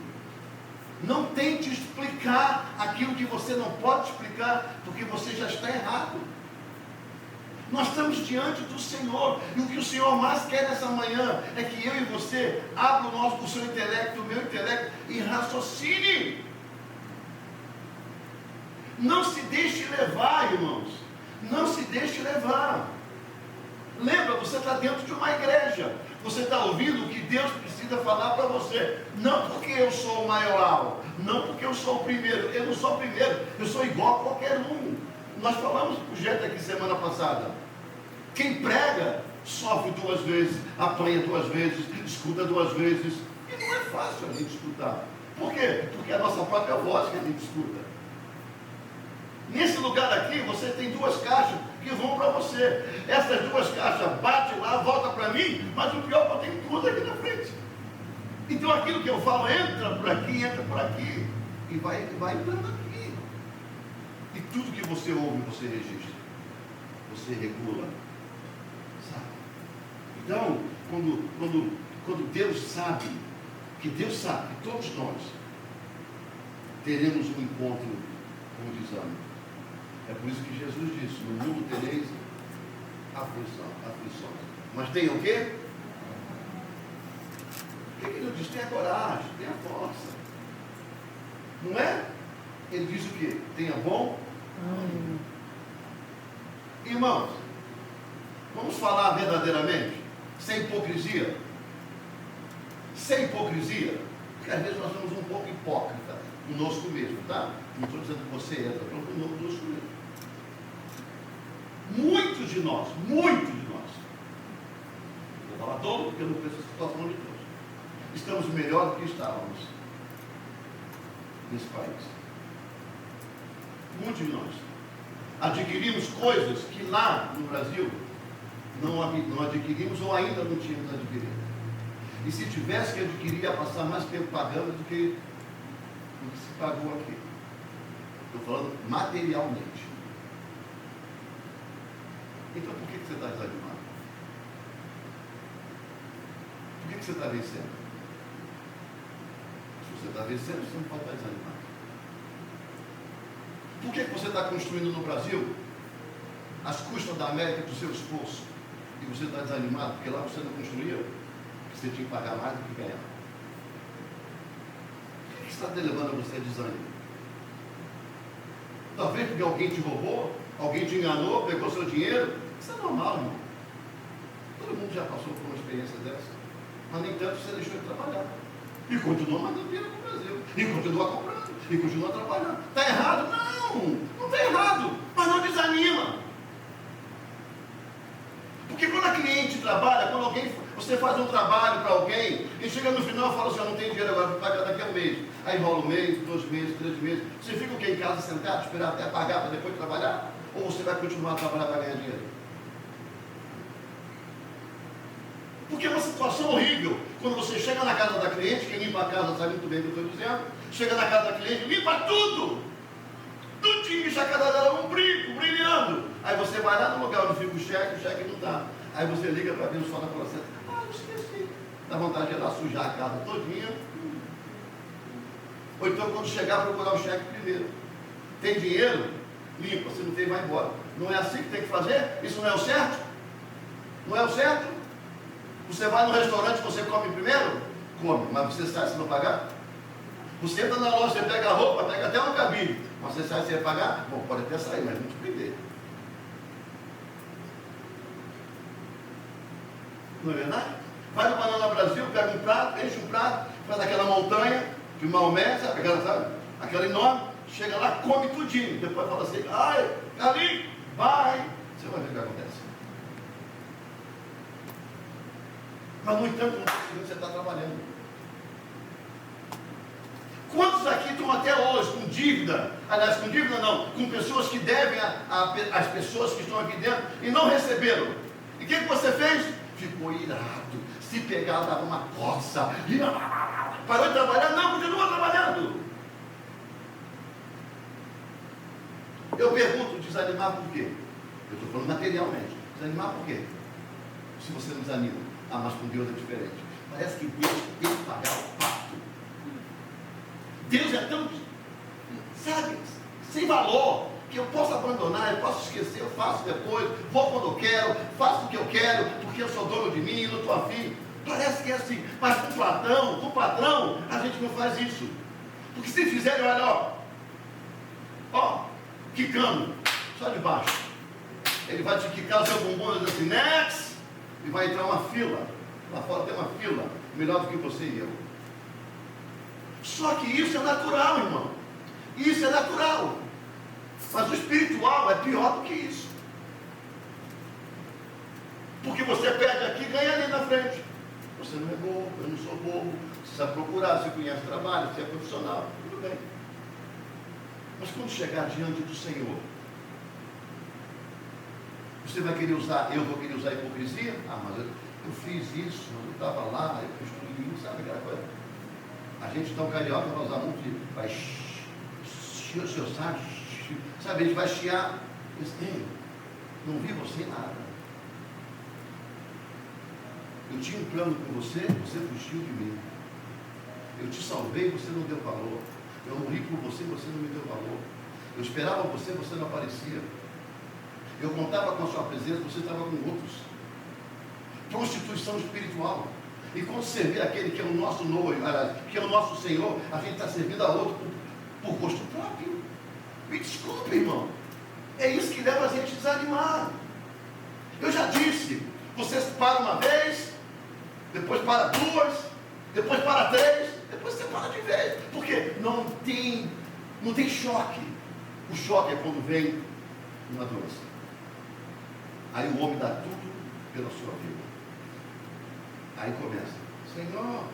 não tente explicar aquilo que você não pode explicar, porque você já está errado. Nós estamos diante do Senhor, e o que o Senhor mais quer nessa manhã é que eu e você abra o seu intelecto, o meu intelecto, e raciocine. Não se deixe levar, irmãos, não se deixe levar. Lembra, você está dentro de uma igreja, você está ouvindo o que Deus precisa falar para você, não porque eu sou o maioral, não porque eu sou o primeiro, eu não sou o primeiro, eu sou igual a qualquer um. Nós falamos do projeto aqui semana passada. Quem prega sofre 2 vezes, apanha 2 vezes, escuta 2 vezes. E não é fácil a gente escutar. Por quê? Porque é a nossa própria voz que a gente escuta. Nesse lugar aqui, você tem 2 caixas que vão para você. Essas 2 caixas batem lá, volta para mim, mas o pior é que eu tenho tudo aqui na frente. Então aquilo que eu falo entra por aqui, e vai entrando aqui. E tudo que você ouve, você registra, você regula, sabe? Então, quando Deus sabe que todos nós teremos um encontro com o desânimo. É por isso que Jesus disse: no mundo tereis aflições. Mas tem o quê? O que ele diz? Tenha coragem, tenha força. Não é? Ele diz o quê? Tenha bom ânimo. Irmãos, vamos falar verdadeiramente, sem hipocrisia. Sem hipocrisia, porque às vezes nós somos um pouco hipócritas conosco mesmo, tá? Não estou dizendo que você estou falando conosco mesmo. Muitos de nós, vou falar todo, porque eu não preciso estar falando de todos, estamos melhor do que estávamos nesse país. Muitos de nós adquirimos coisas que lá no Brasil não adquirimos ou ainda não tínhamos adquirido. E se tivesse que adquirir, ia passar mais tempo pagando do que se pagou aqui. Estou falando materialmente. Então por que você está desanimado? Por que você está vencendo? Se você está vencendo, você não pode estar desanimado. Por que você está construindo no Brasil às custas da América do seu esforço? E você está desanimado porque lá você não construiu? Porque você tinha que pagar mais do que ganhar. O que está levando a você a desânimo? Talvez porque alguém te roubou, alguém te enganou, pegou seu dinheiro. Isso é normal, irmão. Todo mundo já passou por uma experiência dessa. Mas nem tanto você deixou de trabalhar. E continua mandando dinheiro para o Brasil. E continua comprando. E continua trabalhando. Está errado? Não está errado. Mas não desanima. Porque quando a cliente trabalha, quando você faz um trabalho para alguém, e chega no final e fala assim, eu não tenho dinheiro agora, vou pagar daqui a um mês. Aí rola um mês, 2 meses, 3 meses. Você fica o quê? Em casa sentado, esperar até pagar para depois trabalhar? Ou você vai continuar a trabalhar para ganhar dinheiro? Porque é uma situação horrível. Quando você chega na casa da cliente, quem limpa a casa sabe muito bem o que eu estou dizendo, chega na casa da cliente, limpa tudo. Tudinho, deixa a casa dela um brinco, brilhando. Aí você vai lá no lugar onde fica o cheque não está. Aí você liga para ver o sol na processa. Eu esqueci. Dá vontade de ir lá sujar a casa todinha. Ou então quando chegar, procurar o cheque primeiro. Tem dinheiro? Limpa. Se não tem, vai embora. Não é assim que tem que fazer? Isso não é o certo? Não é o certo? Você vai no restaurante, você come primeiro? Come. Mas você sai se não pagar? Você entra na loja, você pega a roupa, pega até um cabide. Mas você sai sem pagar? Bom, pode até sair, mas não te prender. Não é verdade? Vai no Banana Brasil, pega um prato, enche um prato, faz aquela montanha de Maomé, sabe? Aquela enorme, chega lá, come tudinho. Depois fala assim, ai, ali, vai. Você vai ver o que acontece. Mas no entanto, você está trabalhando. Quantos aqui estão até hoje com dívida? Aliás, com dívida não, com pessoas que devem às pessoas que estão aqui dentro e não receberam. E o que você fez? Ficou irado. Se pegar, dava uma coça. Parou de trabalhar? Não, continua trabalhando. Eu pergunto, desanimar por quê? Eu estou falando materialmente. Desanimar por quê? Se você não desanima. Ah, mas com Deus é diferente. Parece que Deus tem que pagar o pato. Deus é tão, sabe, sem valor, que eu posso abandonar, eu posso esquecer, eu faço depois, vou quando eu quero, faço o que eu quero, porque eu sou dono de mim, não estou afim. Parece que é assim, mas com o patrão, a gente não faz isso. Porque se fizerem, olha, ó, quicando, só de baixo. Ele vai te quicar o seu bumbum e dizer assim, next, e vai entrar uma fila. Lá fora tem uma fila, melhor do que você e eu. Só que isso é natural, irmão. Isso é natural. Mas o espiritual é pior do que isso. Porque você perde aqui e ganha ali na frente. Você não é bobo, eu não sou bobo. Você sabe procurar, você conhece o trabalho, você é profissional. Tudo bem. Mas quando chegar diante do Senhor, você vai querer usar, eu vou querer usar a hipocrisia? Ah, mas eu fiz isso, eu estava lá, eu fiz tudo isso, sabe aquela coisa? A gente tão carioca vai usar muito de vai sabe, a gente vai chiar. Não vi você nada. Eu tinha um plano com você, você fugiu de mim. Eu te salvei, você não deu valor. Eu morri por você, você não me deu valor. Eu esperava você, você não aparecia. Eu contava com a sua presença, você estava com outros. Prostituição espiritual. E quando servir aquele que é o nosso noivo, que é o nosso Senhor, a gente está servindo a outro por gosto próprio. Me desculpe, irmão. É isso que leva a gente a desanimar. Eu já disse, você para uma vez, depois para 2, depois para 3, depois você para de vez. Porque não tem choque. O choque é quando vem uma doença. Aí o homem dá tudo pela sua vida. Aí começa, Senhor,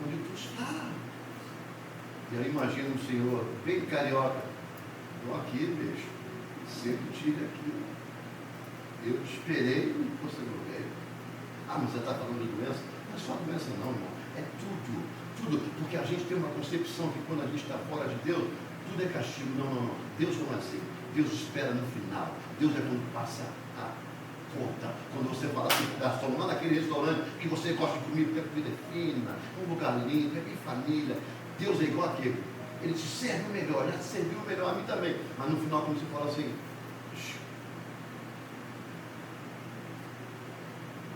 onde tu está? E aí imagina o Senhor, bem carioca, estou aqui, bicho, sempre tive aqui. Eu te esperei e você não veio. Ah, mas você está falando de doença? Não é só doença não, irmão. É tudo. Porque a gente tem uma concepção que quando a gente está fora de Deus, tudo é castigo. Não. Deus não é assim. Deus espera no final. Deus é quando passa a conta. Quando você fala assim, garçom, lá naquele restaurante que você gosta de comida, que a comida é fina, um lugar limpo, é bem família. Deus é igual aquele. Ele te serve o melhor, já te serviu o melhor a mim também. Mas no final, quando você fala assim,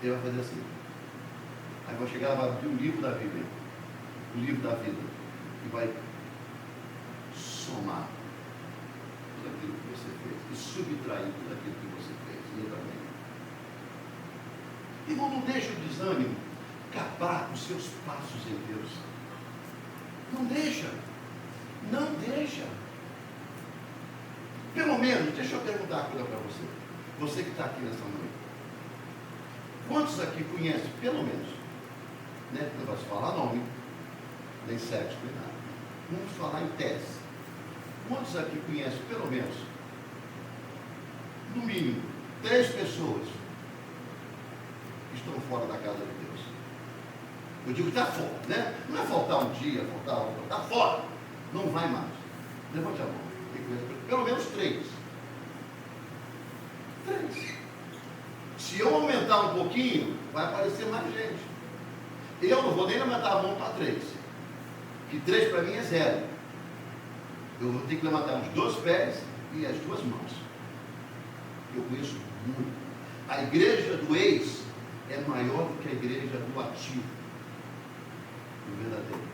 Ele vai fazer assim. Aí vai chegar, vai abrir o livro da Bíblia, o livro da vida, e vai somar tudo aquilo que você fez e subtrair tudo aquilo que você fez. E eu também. Irmão, não deixa o desânimo acabar com os seus passos em Deus. Não deixa. Não deixa. Pelo menos, deixa eu perguntar uma coisa para você. Você que está aqui nessa noite. Quantos aqui conhecem, pelo menos, né? Não posso falar nome, nem sexo, nem nada. Vamos falar em tese. Quantos aqui conhecem, pelo menos, no mínimo, 3 pessoas que estão fora da casa de Deus? Eu digo que está fora, né? Não é faltar um dia, faltar outro, está fora. Não vai mais. Levante a mão. Pelo menos 3. 3. Se eu aumentar um pouquinho, vai aparecer mais gente. Eu não vou nem levantar a mão para 3. Que 3 para mim é 0. Eu vou ter que levantar os 2 pés e as 2 mãos. Eu conheço muito. A igreja do ex é maior do que a igreja do ativo. O verdadeiro.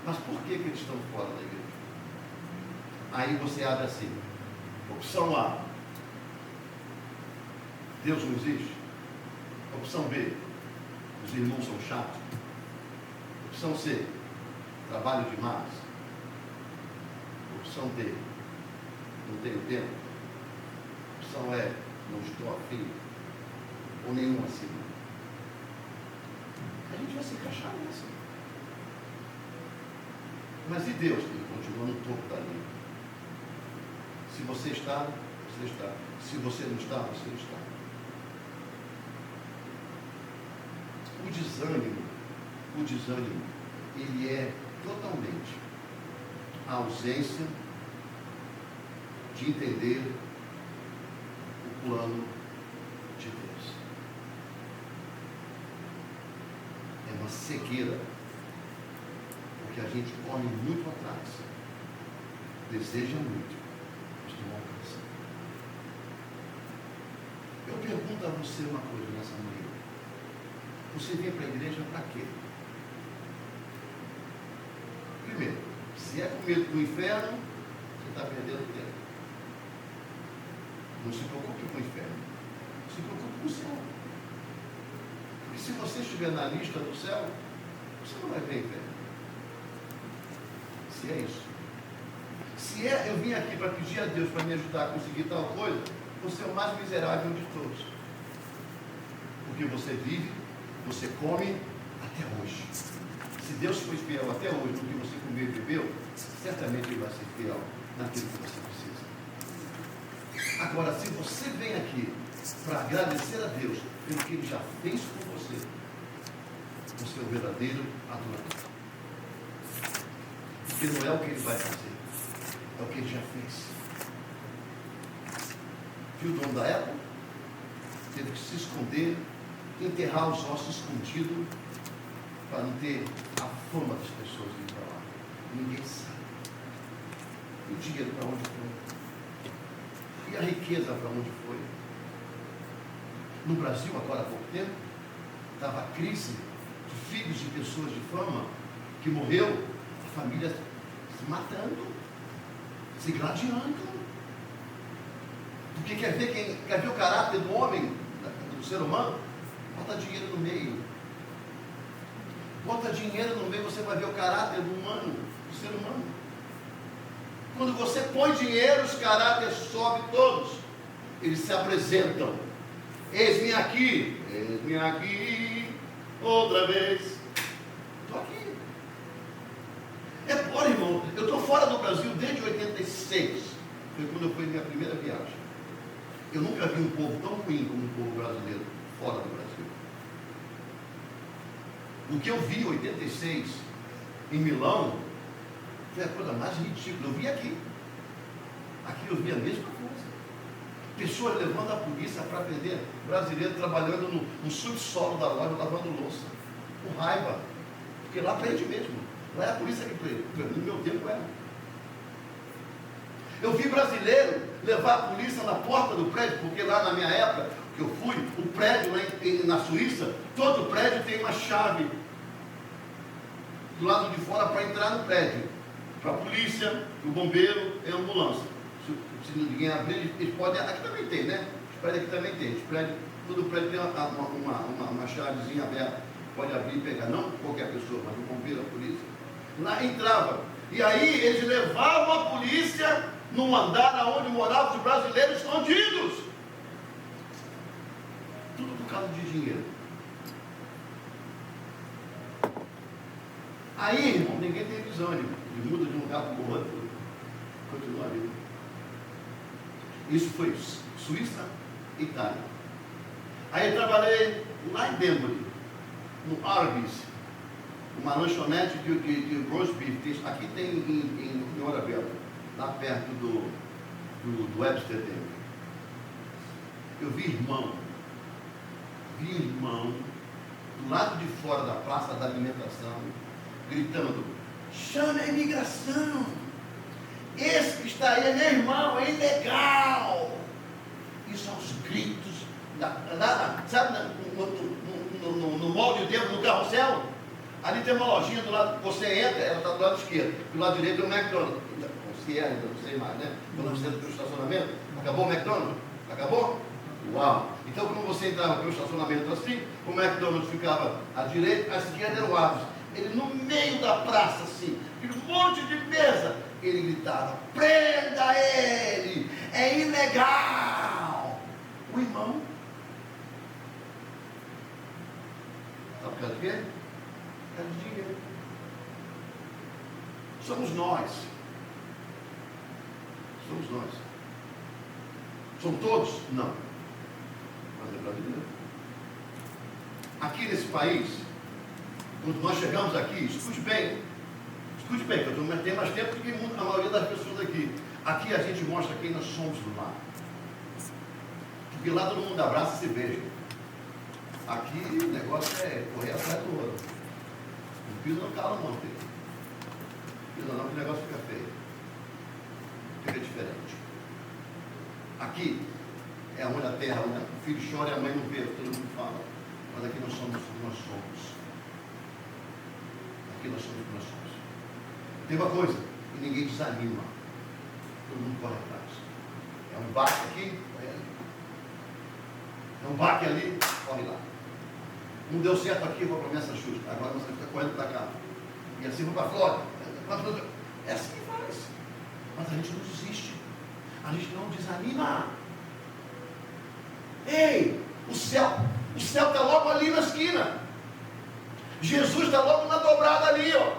Mas por que eles estão fora da igreja? Aí você abre assim. Opção A. Deus não existe. Opção B. Os irmãos são chatos. Opção C. Trabalho demais. Opção D. Não tenho tempo. Opção E. Não estou afim. Ou nenhuma assim. A gente vai se encaixar nessa. Mas e Deus, que continua no topo da linha? Se você está, você está. Se você não está, você está. O desânimo, ele é totalmente a ausência de entender o plano de Deus. É uma cegueira, porque a gente corre muito atrás, deseja muito, mas não alcança. Eu pergunto a você uma coisa nessa manhã. Você vem para a igreja para quê? Primeiro, se é com medo do inferno, você está perdendo tempo. Não se preocupe com o inferno. Se preocupe com o céu. Porque se você estiver na lista do céu, você não vai ver inferno. Se é isso. Se é, eu vim aqui para pedir a Deus para me ajudar a conseguir tal coisa, você é o mais miserável de todos. Porque você vive, você come até hoje. Se Deus foi fiel até hoje no que você comeu e bebeu, certamente Ele vai ser fiel naquilo que você precisa. Agora, se você vem aqui para agradecer a Deus pelo que Ele já fez por você, você é o verdadeiro adorador. Porque não é o que Ele vai fazer, é o que Ele já fez. Viu o dono da Apple? Teve que se esconder, enterrar os ossos escondidos, para não ter a fama das pessoas de ir para lá. Ninguém sabe. E o dinheiro para onde foi? E a riqueza para onde foi? No Brasil, agora há pouco tempo, estava a crise de filhos de pessoas de fama que morreu, a família se matando, se gladiando. Porque quer ver o caráter do homem, do ser humano? Bota dinheiro no meio. Bota dinheiro no meio, você vai ver o caráter do humano, do ser humano. Quando você põe dinheiro, os caráteres sobem todos. Eles se apresentam. Eis-me aqui, outra vez. Estou aqui. Olha, irmão, eu estou fora do Brasil desde 86. Foi quando eu fui minha primeira viagem. Eu nunca vi um povo tão ruim como o povo brasileiro fora do Brasil. O que eu vi em 86 em Milão foi a coisa mais ridícula. Eu vi aqui. Aqui eu vi a mesma coisa. Pessoas levando a polícia para prender brasileiro trabalhando no subsolo da loja, lavando louça. Com raiva. Porque lá prende mesmo. Lá é a polícia que prende. No meu tempo era. Eu vi brasileiro levar a polícia na porta do prédio, porque lá na minha época, que eu fui, o prédio lá na Suíça, todo prédio tem uma chave do lado de fora para entrar no prédio. Para a polícia, para o bombeiro e a ambulância. Se ninguém abrir, eles podem. Aqui também tem, né? Os prédios aqui também tem. Todo prédio tem uma chavezinha aberta. Pode abrir e pegar. Não qualquer pessoa, mas o bombeiro, a polícia. Lá entrava. E aí eles levavam a polícia num andar onde moravam os brasileiros escondidos. Tudo por causa de dinheiro. Aí, irmão, ninguém tem desânimo. Ele muda de um lugar para o outro. Continua ali. Isso foi Suíça, Itália. Aí eu trabalhei lá em Denver, no Arby's, uma lanchonete de roast beef. Aqui tem em Hora Bela, lá perto do Webster Denver. Eu vi irmão do lado de fora da praça da alimentação, gritando: chame a imigração, esse que está aí é meu irmão, é ilegal. Isso são os gritos, sabe, no molde dentro do carrossel, ali tem uma lojinha do lado, você entra, ela está do lado esquerdo, do lado direito é o McDonald's, se é ainda, não sei mais, né? Quando você entra pelo estacionamento, acabou o McDonald's? Acabou? Uau! Então quando você entrava pelo estacionamento assim, o McDonald's ficava à direita, à esquerda era o Arby's. Ele no meio da praça assim, aquele monte de mesa, ele gritava: prenda ele, é ilegal. O irmão, sabe por causa de quê? Por causa de dinheiro. Somos nós. São todos? Não. Mas é brasileiro. Aqui nesse país, quando nós chegamos aqui, escute bem, que eu tenho mais tempo do que a maioria das pessoas aqui. Aqui a gente mostra quem nós somos do lado. Porque lá todo mundo abraça e se beija. Aqui o negócio é correr atrás do outro. Não pisa no calo não, filho. Pisa não, que o negócio fica feio. Fica diferente. Aqui é onde a terra, onde o filho chora e a mãe não vê, todo mundo fala. Mas aqui nós somos o que nós somos. Aqui nós somos o que nós somos. Tem uma coisa, e ninguém desanima. Todo mundo corre atrás. É um baque aqui, é um baque ali, corre lá. Não deu certo aqui, vou para Massachusetts. Agora você fica correndo para cá. E assim vou para a Flórida. É assim que faz. Mas a gente não desiste. A gente não desanima. Ei, o céu está logo ali na esquina. Jesus está logo na dobrada ali, ó.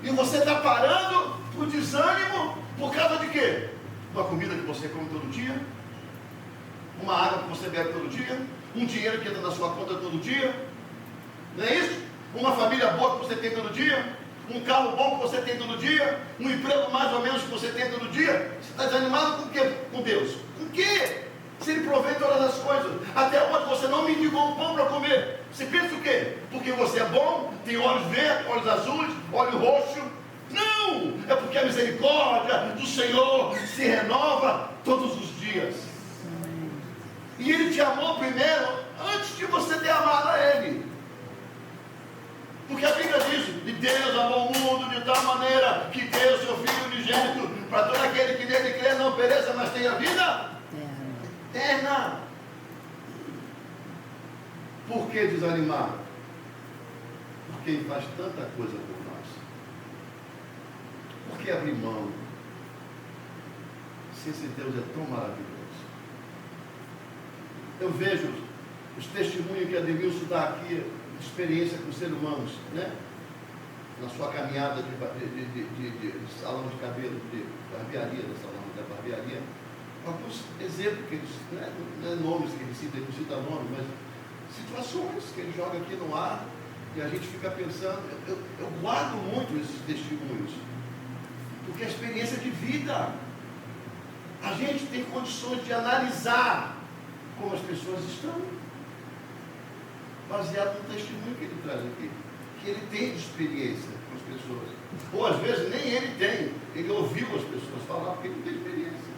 E você está parando por desânimo por causa de quê? Uma comida que você come todo dia, uma água que você bebe todo dia, um dinheiro que entra na sua conta todo dia, não é isso? Uma família boa que você tem todo dia, um carro bom que você tem todo dia, um emprego mais ou menos que você tem todo dia. Você está desanimado com o quê? Com Deus. Com o quê? Se Ele provê todas as coisas. Até hoje você não me indicou um pão para comer. Você pensa o quê? Porque você é bom, tem olhos verdes, olhos azuis, olho roxo. Não! É porque a misericórdia do Senhor se renova todos os dias. E Ele te amou primeiro, antes de você ter amado a Ele. Porque a Bíblia diz: de Deus amou o mundo de tal maneira que deu seu Filho unigênito, para todo aquele que nele crê não pereça, mas tenha vida eterna. Por que desanimar? Porque Ele faz tanta coisa por nós. Por que abrir mão? Se esse Deus é tão maravilhoso. Eu vejo os testemunhos que Ademilson dá aqui, de experiência com os seres humanos, né? Na sua caminhada de salão de cabelo, de barbearia, da salão da barbearia. Alguns exemplos que eles, não é nomes que ele cita, ele não cita nome, mas situações que ele joga aqui no ar e a gente fica pensando. Eu guardo muito esses testemunhos, porque a experiência de vida, A gente tem condições de analisar como as pessoas estão, baseado no testemunho que ele traz aqui, que ele tem de experiência com as pessoas. Ou às vezes nem ele tem, ele ouviu as pessoas falar porque ele não tem experiência.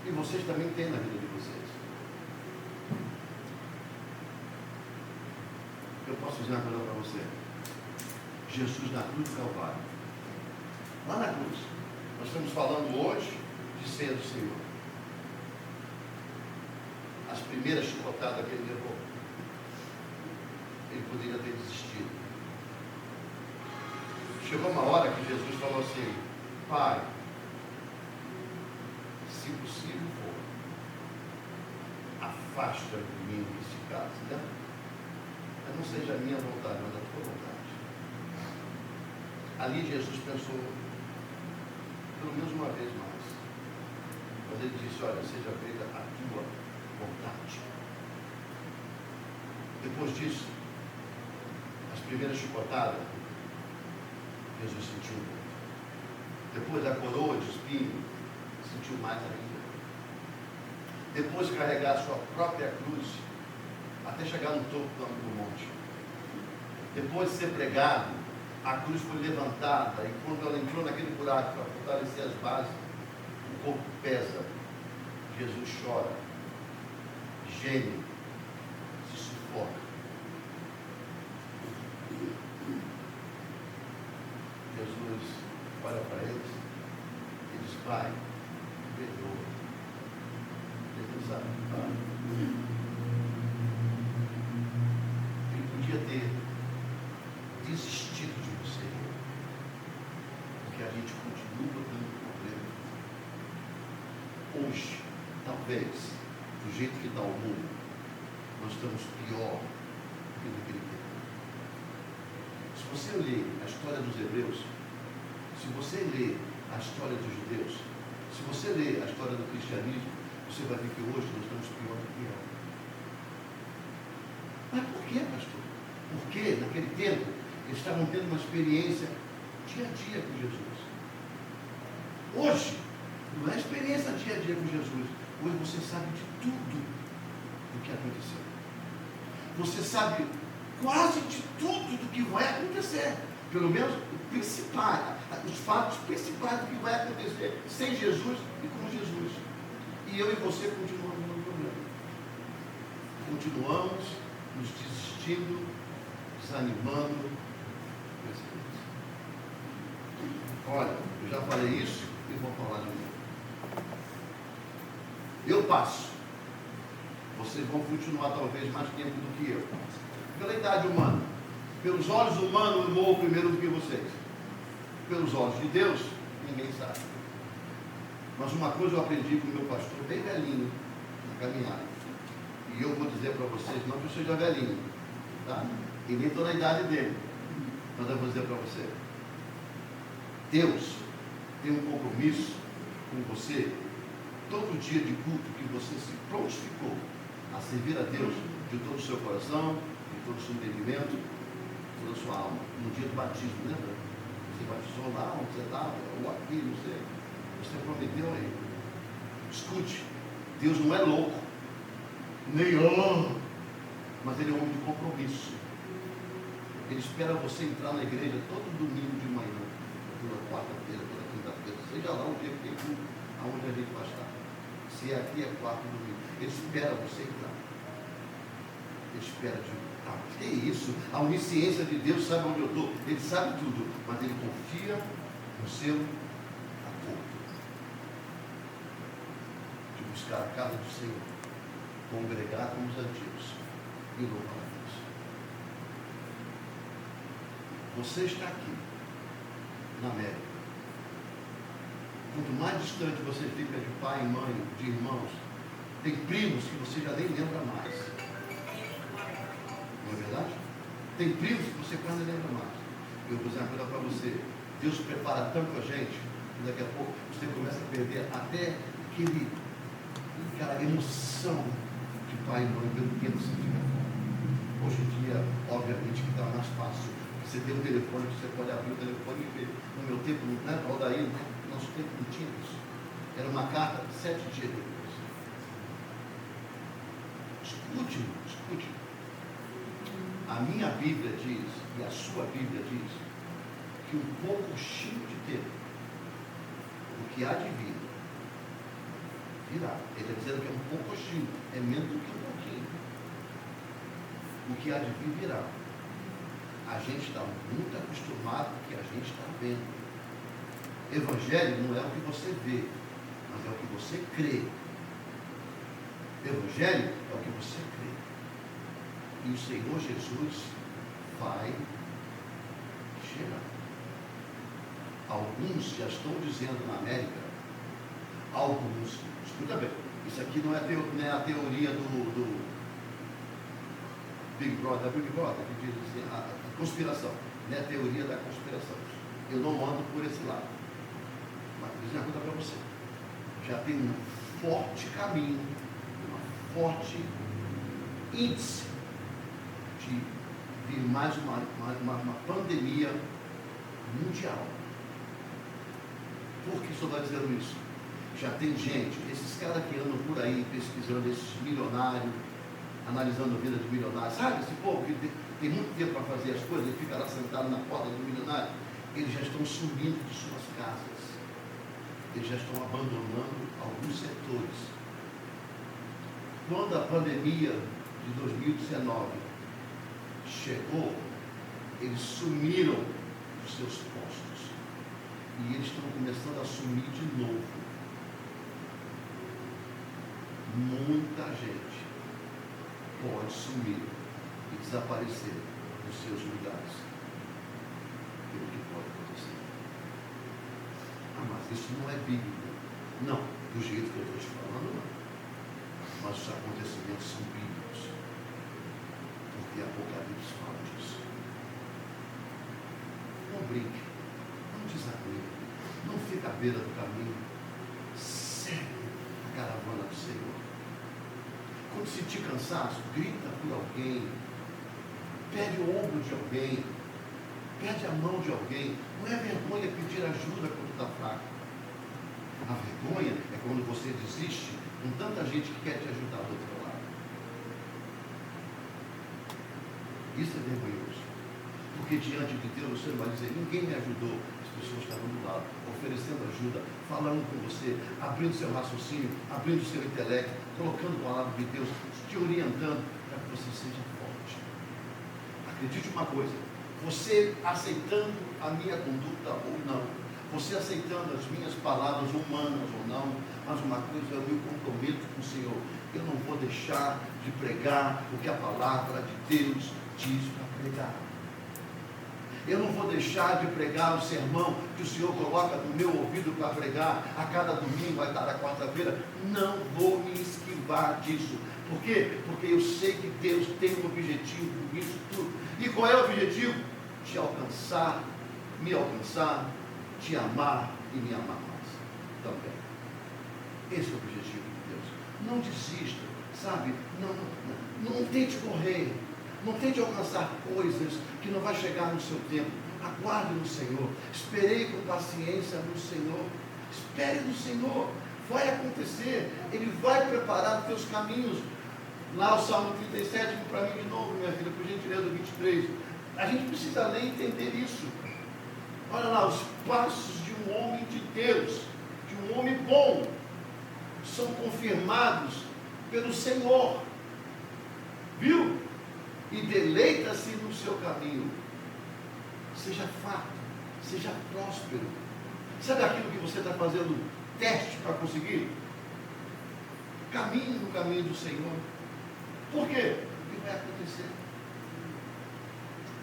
E vocês também têm na vida de vocês. Eu posso dizer uma coisa para você. Jesus na cruz do Calvário. Lá na cruz. Nós estamos falando hoje de ceia do Senhor. As primeiras chicotadas que ele levou, ele poderia ter desistido. Chegou uma hora que Jesus falou assim: Pai, se possível for, afasta de mim esse caso, né? Mas não seja a minha vontade, mas a tua vontade. Ali Jesus pensou pelo menos uma vez mais. Mas ele disse: olha, seja feita a tua vontade. Depois disso, as primeiras chicotadas, Jesus sentiu muito. Depois da coroa de espinho, sentiu mais ainda. Depois de carregar a sua própria cruz, até chegar no topo do monte. Depois de ser pregado, a cruz foi levantada, e quando ela entrou naquele buraco para fortalecer as bases, o corpo pesa, Jesus chora, geme, se sufoca. Jesus olha para eles e diz: Pai, perdoa. Ele sabe, Pai. Ele podia ter desistido de você, porque a gente continua tendo problema. Hoje, talvez, do jeito que está o mundo, nós estamos pior do que naquele tempo. Se você ler a história dos hebreus, se você ler a história dos judeus, se você ler a história do cristianismo, você vai ver que hoje nós estamos pior do que era. Mas por quê, pastor? Porque naquele tempo eles estavam tendo uma experiência dia a dia com Jesus. Hoje, não é experiência dia a dia com Jesus. Hoje você sabe de tudo o que aconteceu. Você sabe quase de tudo do que vai acontecer. Pelo menos os fatos principais do que vai acontecer sem Jesus e com Jesus. E eu e você continuamos no problema. Continuamos nos desistindo, desanimando. Olha, eu já falei isso e vou falar de novo. Eu passo. Vocês vão continuar talvez mais tempo do que eu. Pela idade humana. Pelos olhos humanos eu morro primeiro do que vocês. Pelos olhos de Deus, ninguém sabe. Mas uma coisa eu aprendi com o meu pastor, bem velhinho, na caminhada. E eu vou dizer para vocês, não que eu seja velhinho, tá? E nem estou na idade dele. Mas eu vou dizer para você. Deus tem um compromisso com você todo dia de culto que você se prontificou a servir a Deus de todo o seu coração, de todo o seu entendimento, toda a sua alma. No dia do batismo, lembra? Você batizou lá onde você estava, ou aqui, não sei. Você prometeu aí. Escute, Deus não é louco, nem mas Ele é um homem de compromisso. Ele espera você entrar na igreja todo domingo de manhã, toda quarta-feira, toda quinta-feira, seja lá o dia que tem culto, aonde a gente vai estar. Se é aqui, é quarto domingo. Ele espera você entrar. Ele espera de que isso? A onisciência de Deus sabe onde eu estou. Ele sabe tudo, mas Ele confia no seu acordo. De buscar a casa do Senhor, congregar com os antigos e louvar a Deus. Você está aqui, na América. Quanto mais distante você fica de pai e mãe, de irmãos, tem primos que você já nem lembra mais. Não é verdade? Tem primos que você quase nem lembra mais. Eu vou dizer uma coisa para você. Deus prepara tanto a gente, que daqui a pouco você começa a perder até aquela emoção de pai e mãe pelo tempo que você fica fora. Hoje em dia, obviamente, que está mais fácil. Você tem um telefone que você pode abrir o telefone e ver. No meu tempo, não é? Rodaí, no nosso tempo não tinha isso. Era uma carta 7 dias depois. Escute, irmão, escute. A minha Bíblia diz, e a sua Bíblia diz, que um pouquinho de tempo, o que há de vir, virá. Ele está dizendo que é um pouquinho, é menos do que um pouquinho. O que há de vir virá. A gente está muito acostumado com o que a gente está vendo. Evangelho não é o que você vê, mas é o que você crê. Evangelho é o que você crê. E o Senhor Jesus vai chegar. Alguns já estão dizendo na América, alguns, escuta bem, isso aqui não é a teoria do Big Brother, que diz assim, a conspiração, não é a teoria da conspiração. Eu não ando por esse lado. Mas vou dizer uma coisa para você. Já tem um forte caminho, um forte índice de vir mais uma pandemia mundial. Por que estou dizendo isso? Já tem gente, esses caras que andam por aí pesquisando esses milionários, analisando a vida de milionários, sabe esse povo que tem muito tempo para fazer as coisas, ele fica lá sentado na porta do milionário, eles já estão sumindo de suas casas, eles já estão abandonando alguns setores. Quando a pandemia de 2019 chegou, eles sumiram dos seus postos e eles estão começando a sumir de novo. Muita gente pode sumir e desaparecer dos seus lugares. Pelo que pode acontecer. Ah, mas isso não é bíblico. Não, do jeito que eu estou te falando, não. Mas os acontecimentos são bíblicos. Porque Apocalipse fala disso. Não brinque, não desanime, não fique à beira do caminho. Segue a caravana do Senhor. Quando sentir cansaço, grita por alguém, pede o ombro de alguém, pede a mão de alguém. Não é vergonha pedir ajuda quando está fraco. A vergonha é quando você desiste com tanta gente que quer te ajudar do outro lado. Isso é vergonhoso. Porque diante de Deus você não vai dizer, ninguém me ajudou. As pessoas estavam do lado, oferecendo ajuda, falando com você, abrindo seu raciocínio, abrindo seu intelecto, colocando a palavra de Deus, te orientando para que você seja forte. Acredite uma coisa, você aceitando a minha conduta ou não, você aceitando as minhas palavras humanas ou não, mas uma coisa eu me comprometo com o Senhor, eu não vou deixar de pregar o que a palavra de Deus diz para pregar. Eu não vou deixar de pregar o sermão que o Senhor coloca no meu ouvido para pregar a cada domingo, a cada quarta-feira. Não vou me esquivar disso. Por quê? Porque eu sei que Deus tem um objetivo nisso tudo. E qual é o objetivo? Te alcançar, me alcançar, te amar e me amar mais também. Esse é o objetivo de Deus. Não desista, sabe? Não tente correr. Não tente alcançar coisas que não vai chegar no seu tempo. Aguarde no Senhor. Esperei com paciência no Senhor. Espere no Senhor. Vai acontecer. Ele vai preparar os teus caminhos. Lá o Salmo 37, para mim de novo, minha filha, por gentileza, 23. A gente precisa ler e entender isso. Olha lá, os passos de um homem de Deus, de um homem bom, são confirmados pelo Senhor. Viu? E deleita-se no seu caminho. Seja farto, seja próspero. Sabe aquilo que você está fazendo teste para conseguir? Caminhe no caminho do Senhor. Por quê? Porque vai acontecer.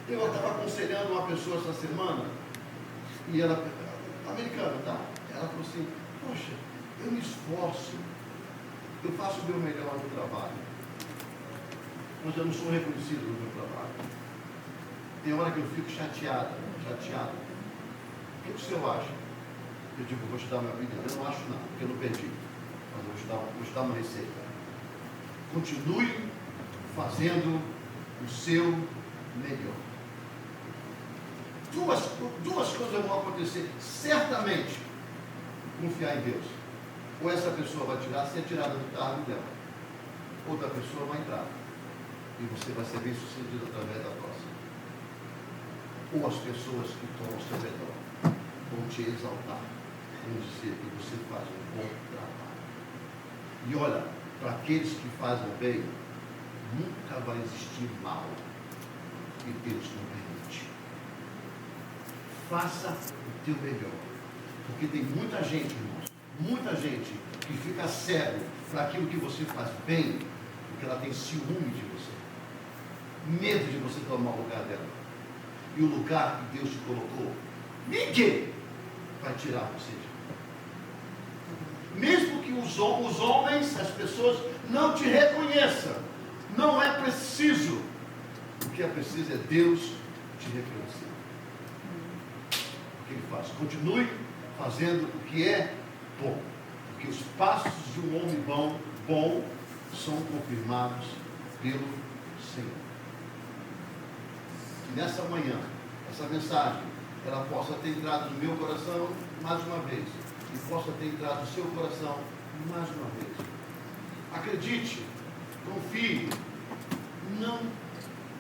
Eu estava aconselhando uma pessoa essa semana, e ela, americana, tá? Ela falou assim, poxa, eu me esforço, eu faço o meu melhor no trabalho, mas eu não sou reconhecido no meu trabalho. Tem hora que eu fico chateado. O que o senhor acha? Eu digo, vou te dar minha opinião. Eu não acho nada, porque eu não perdi. Mas vou te dar uma receita. Continue fazendo o seu melhor. Duas coisas vão acontecer. Certamente, confiar em Deus. Ou essa pessoa vai tirar, ser tirada do cargo dela. Outra pessoa vai entrar. E você vai ser bem sucedido através da próxima. Ou as pessoas que estão ao seu redor vão te exaltar, vão dizer que você faz um bom trabalho. E olha, para aqueles que fazem o bem, nunca vai existir mal. E Deus não permite. Faça o teu melhor. Porque tem muita gente, irmãos, muita gente que fica cego para aquilo que você faz bem, porque ela tem ciúme de você, medo de você tomar o lugar dela. E o lugar que Deus te colocou, ninguém vai tirar você de lá. Mesmo que os homens, as pessoas não te reconheçam, não é preciso. O que é preciso é Deus te reconhecer. O que Ele faz? Continue fazendo o que é bom. Porque os passos de um homem bom são confirmados pelo Senhor. Que nessa manhã, essa mensagem, ela possa ter entrado no meu coração mais uma vez. E possa ter entrado no seu coração mais uma vez. Acredite, confie, não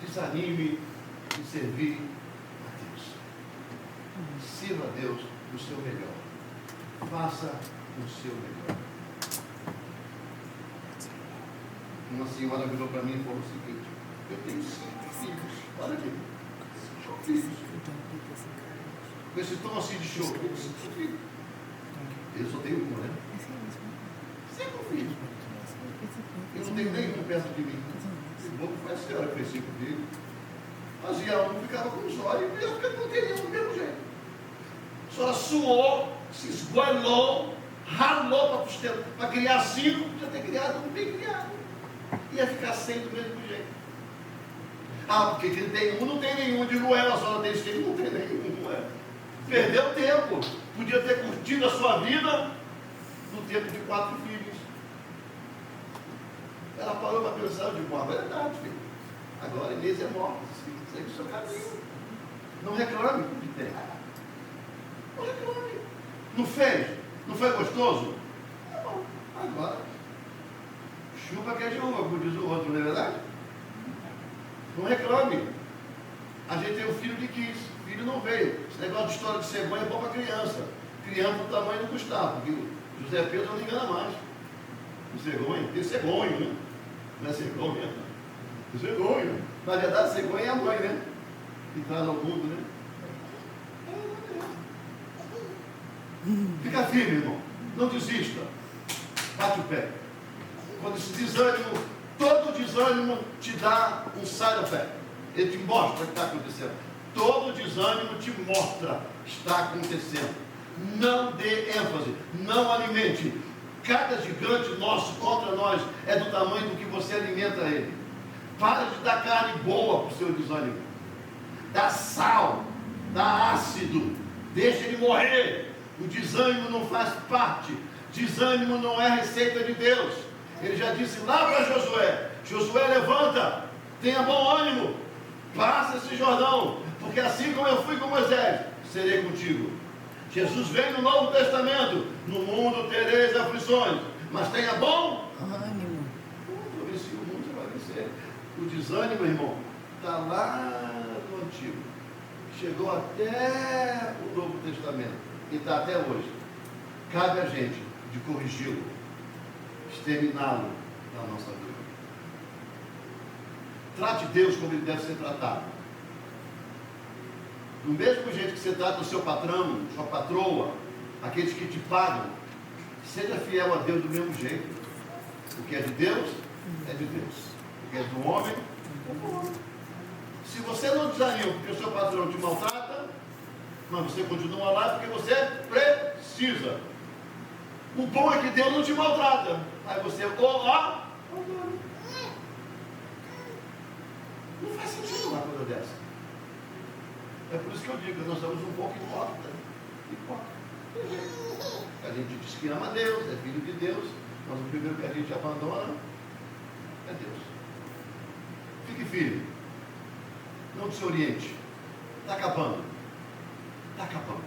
desanime em servir a Deus. Sirva a Deus o seu melhor. Faça o seu melhor. Uma senhora virou para mim e falou o seguinte: eu tenho 5 filhos. Olha aqui. 5 filhos. Com esse tom assim de show. 5 filhos. Eu só tenho uma, né? 5 filhos. Eu não tenho nenhum perto de mim. O bom foi a senhora que fez 5 filhos. Fazia um, ficava com os olhos. E eu não tenho nenhum do mesmo jeito. A senhora suou, se esgoelou, ralou para criar 5, podia ter criado um bem criado. Ia ficar sem do mesmo jeito. Ah, porque quem tem um não tem nenhum. Digo, ela só tem 5, não tem nenhum. Perdeu tempo. Podia ter curtido a sua vida no tempo de 4 filhos. Ela parou para pensar, eu digo, a verdade, filho. Agora Inês é morta. Segue o seu caminho. Não reclame do que tem. Não reclame. Não fez? Não foi gostoso? Tá bom. Agora, chupa que é de uva, como diz o outro, não é verdade? Não reclame. A gente tem um filho que quis. O filho não veio. Esse negócio de história de cegonha é bom para criança. Criança do tamanho do Gustavo. Porque o José Pedro não engana mais. O cegonha, tem cegonha, né? Não é cegonha. É cegonha. Na verdade, cegonha é a mãe, né? Que traz ao mundo, né? Fica firme, irmão. Não desista. Bate o pé. Quando esse desânimo, todo desânimo te dá um side effect. Ele te mostra o que está acontecendo. Todo desânimo te mostra o que está acontecendo. Não dê ênfase. Não alimente. Cada gigante nosso contra nós é do tamanho do que você alimenta ele. Para de dar carne boa para o seu desânimo. Dá sal, dá ácido. Deixa ele morrer. O desânimo não faz parte. Desânimo não é receita de Deus. Ele já disse lá para Josué: Josué, levanta, tenha bom ânimo, passa esse Jordão, porque assim como eu fui com Moisés, serei contigo. Jesus vem no Novo Testamento: no mundo tereis aflições, mas tenha bom ânimo. Eu venci o mundo, você vai vencer. O desânimo, irmão, está lá no Antigo, chegou até o Novo Testamento e está até hoje. Cabe a gente de corrigi-lo, exterminá-lo da nossa vida. Trate Deus como ele deve ser tratado. Do mesmo jeito que você trata o seu patrão, sua patroa, aqueles que te pagam, seja fiel a Deus do mesmo jeito. O que é de Deus, é de Deus. O que é do homem, é do homem. Se você não desanima porque o seu patrão te maltrata, mas você continua lá porque você precisa. O bom é que Deus não te maltrata. Aí você, não faz sentido uma coisa dessa. É por isso que eu digo, nós somos um pouco hipócritas. A gente diz que ama Deus, é filho de Deus, mas o primeiro que a gente abandona é Deus. Fique firme. Não desoriente. Está acabando. Está acabando.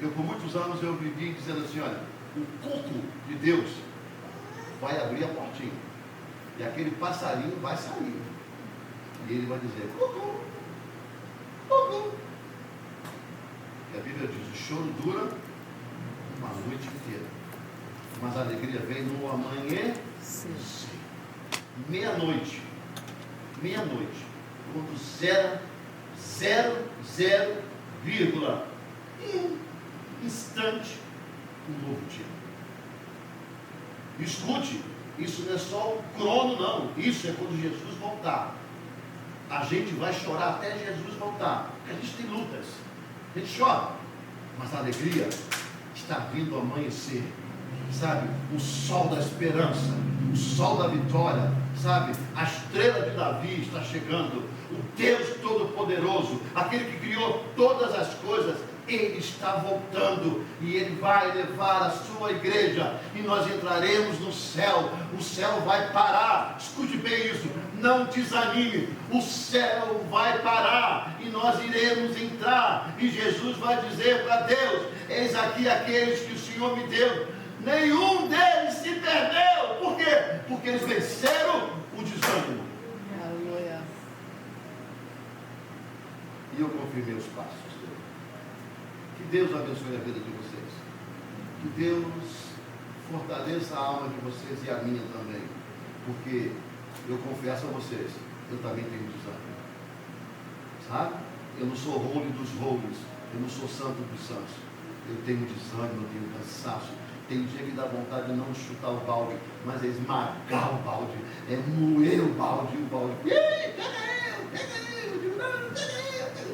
Eu, por muitos anos, eu vivi dizendo assim: olha, o cuco de Deus vai abrir a portinha. E aquele passarinho vai sair. E ele vai dizer, cucu, cucu. E a Bíblia diz, o choro dura uma noite inteira. Mas a alegria vem no amanhecer. Meia-noite. Meia-noite. Quando zero, vírgula, instante, um novo dia. Escute, isso não é só o crono, não. Isso é quando Jesus voltar. A gente vai chorar até Jesus voltar. Porque a gente tem lutas. A gente chora. Mas a alegria está vindo ao amanhecer. Sabe? O sol da esperança. O sol da vitória. Sabe? A estrela de Davi está chegando. O Deus Todo-Poderoso. Aquele que criou todas as coisas. Ele está voltando e Ele vai levar a sua igreja e nós entraremos no céu. O céu vai parar. Escute bem isso, não desanime. O céu vai parar e nós iremos entrar e Jesus vai dizer para Deus: eis aqui aqueles que o Senhor me deu, nenhum deles se perdeu. Por quê? Porque eles venceram o desânimo. Aleluia. E eu confirmei os passos. Que Deus abençoe a vida de vocês. Que Deus fortaleça a alma de vocês e a minha também. Porque eu confesso a vocês, eu também tenho desânimo. Sabe? Eu não sou holy dos holies. Eu não sou santo dos santos. Eu tenho desânimo, eu tenho cansaço. Tem dia que dá vontade de não chutar o balde, mas é esmagar o balde, é moer o balde. E aí, pega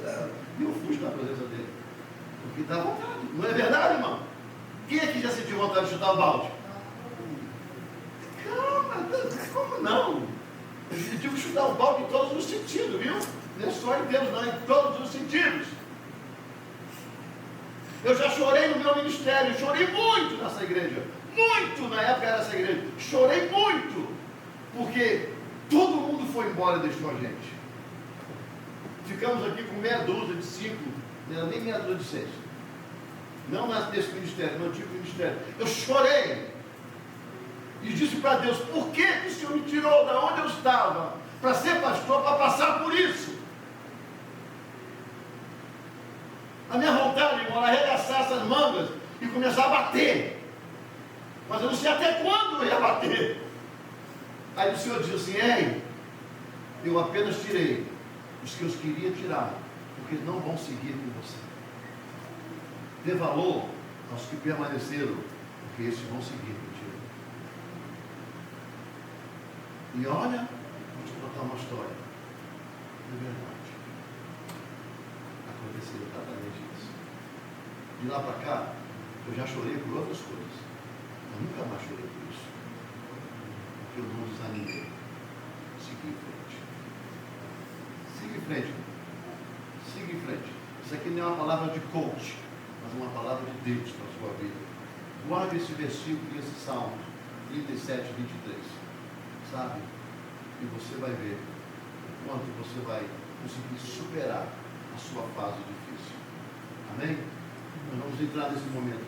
eu. E eu fujo da presença dele. Porque dá vontade. Não é verdade, irmão? Quem aqui já sentiu vontade de chutar o balde? Calma, como não? Eu digo chutar o balde em todos os sentidos, viu? Não é só em Deus, não, em todos os sentidos. Eu já chorei no meu ministério, chorei muito nessa igreja. Muito, na época era essa igreja. Chorei muito. Porque todo mundo foi embora e deixou a gente. Ficamos aqui com meia dúzia de 5, nem meia dúzia de 6. Não nesse ministério, no antigo ministério. Eu chorei. E disse para Deus: por que o Senhor me tirou da onde eu estava? Para ser pastor, para passar por isso. A minha vontade, irmão, era arregaçar essas mangas e começar a bater. Mas eu não sei até quando eu ia bater. Aí o Senhor disse assim: ei, eu apenas tirei os que eu queria tirar, porque eles não vão seguir com você. Dê valor aos que permaneceram, porque esses vão seguir contigo. E olha, vou te contar uma história. De verdade. Aconteceu exatamente isso. De lá para cá, eu já chorei por outras coisas. Eu nunca mais chorei por isso. Porque eu não desanimei. Segui em frente. Siga em frente. Siga em frente. Isso aqui não é uma palavra de coach, mas uma palavra de Deus para a sua vida. Guarde esse versículo e esse salmo 37, 23. Sabe? E você vai ver o quanto você vai conseguir superar a sua fase difícil. Amém? Nós vamos entrar nesse momento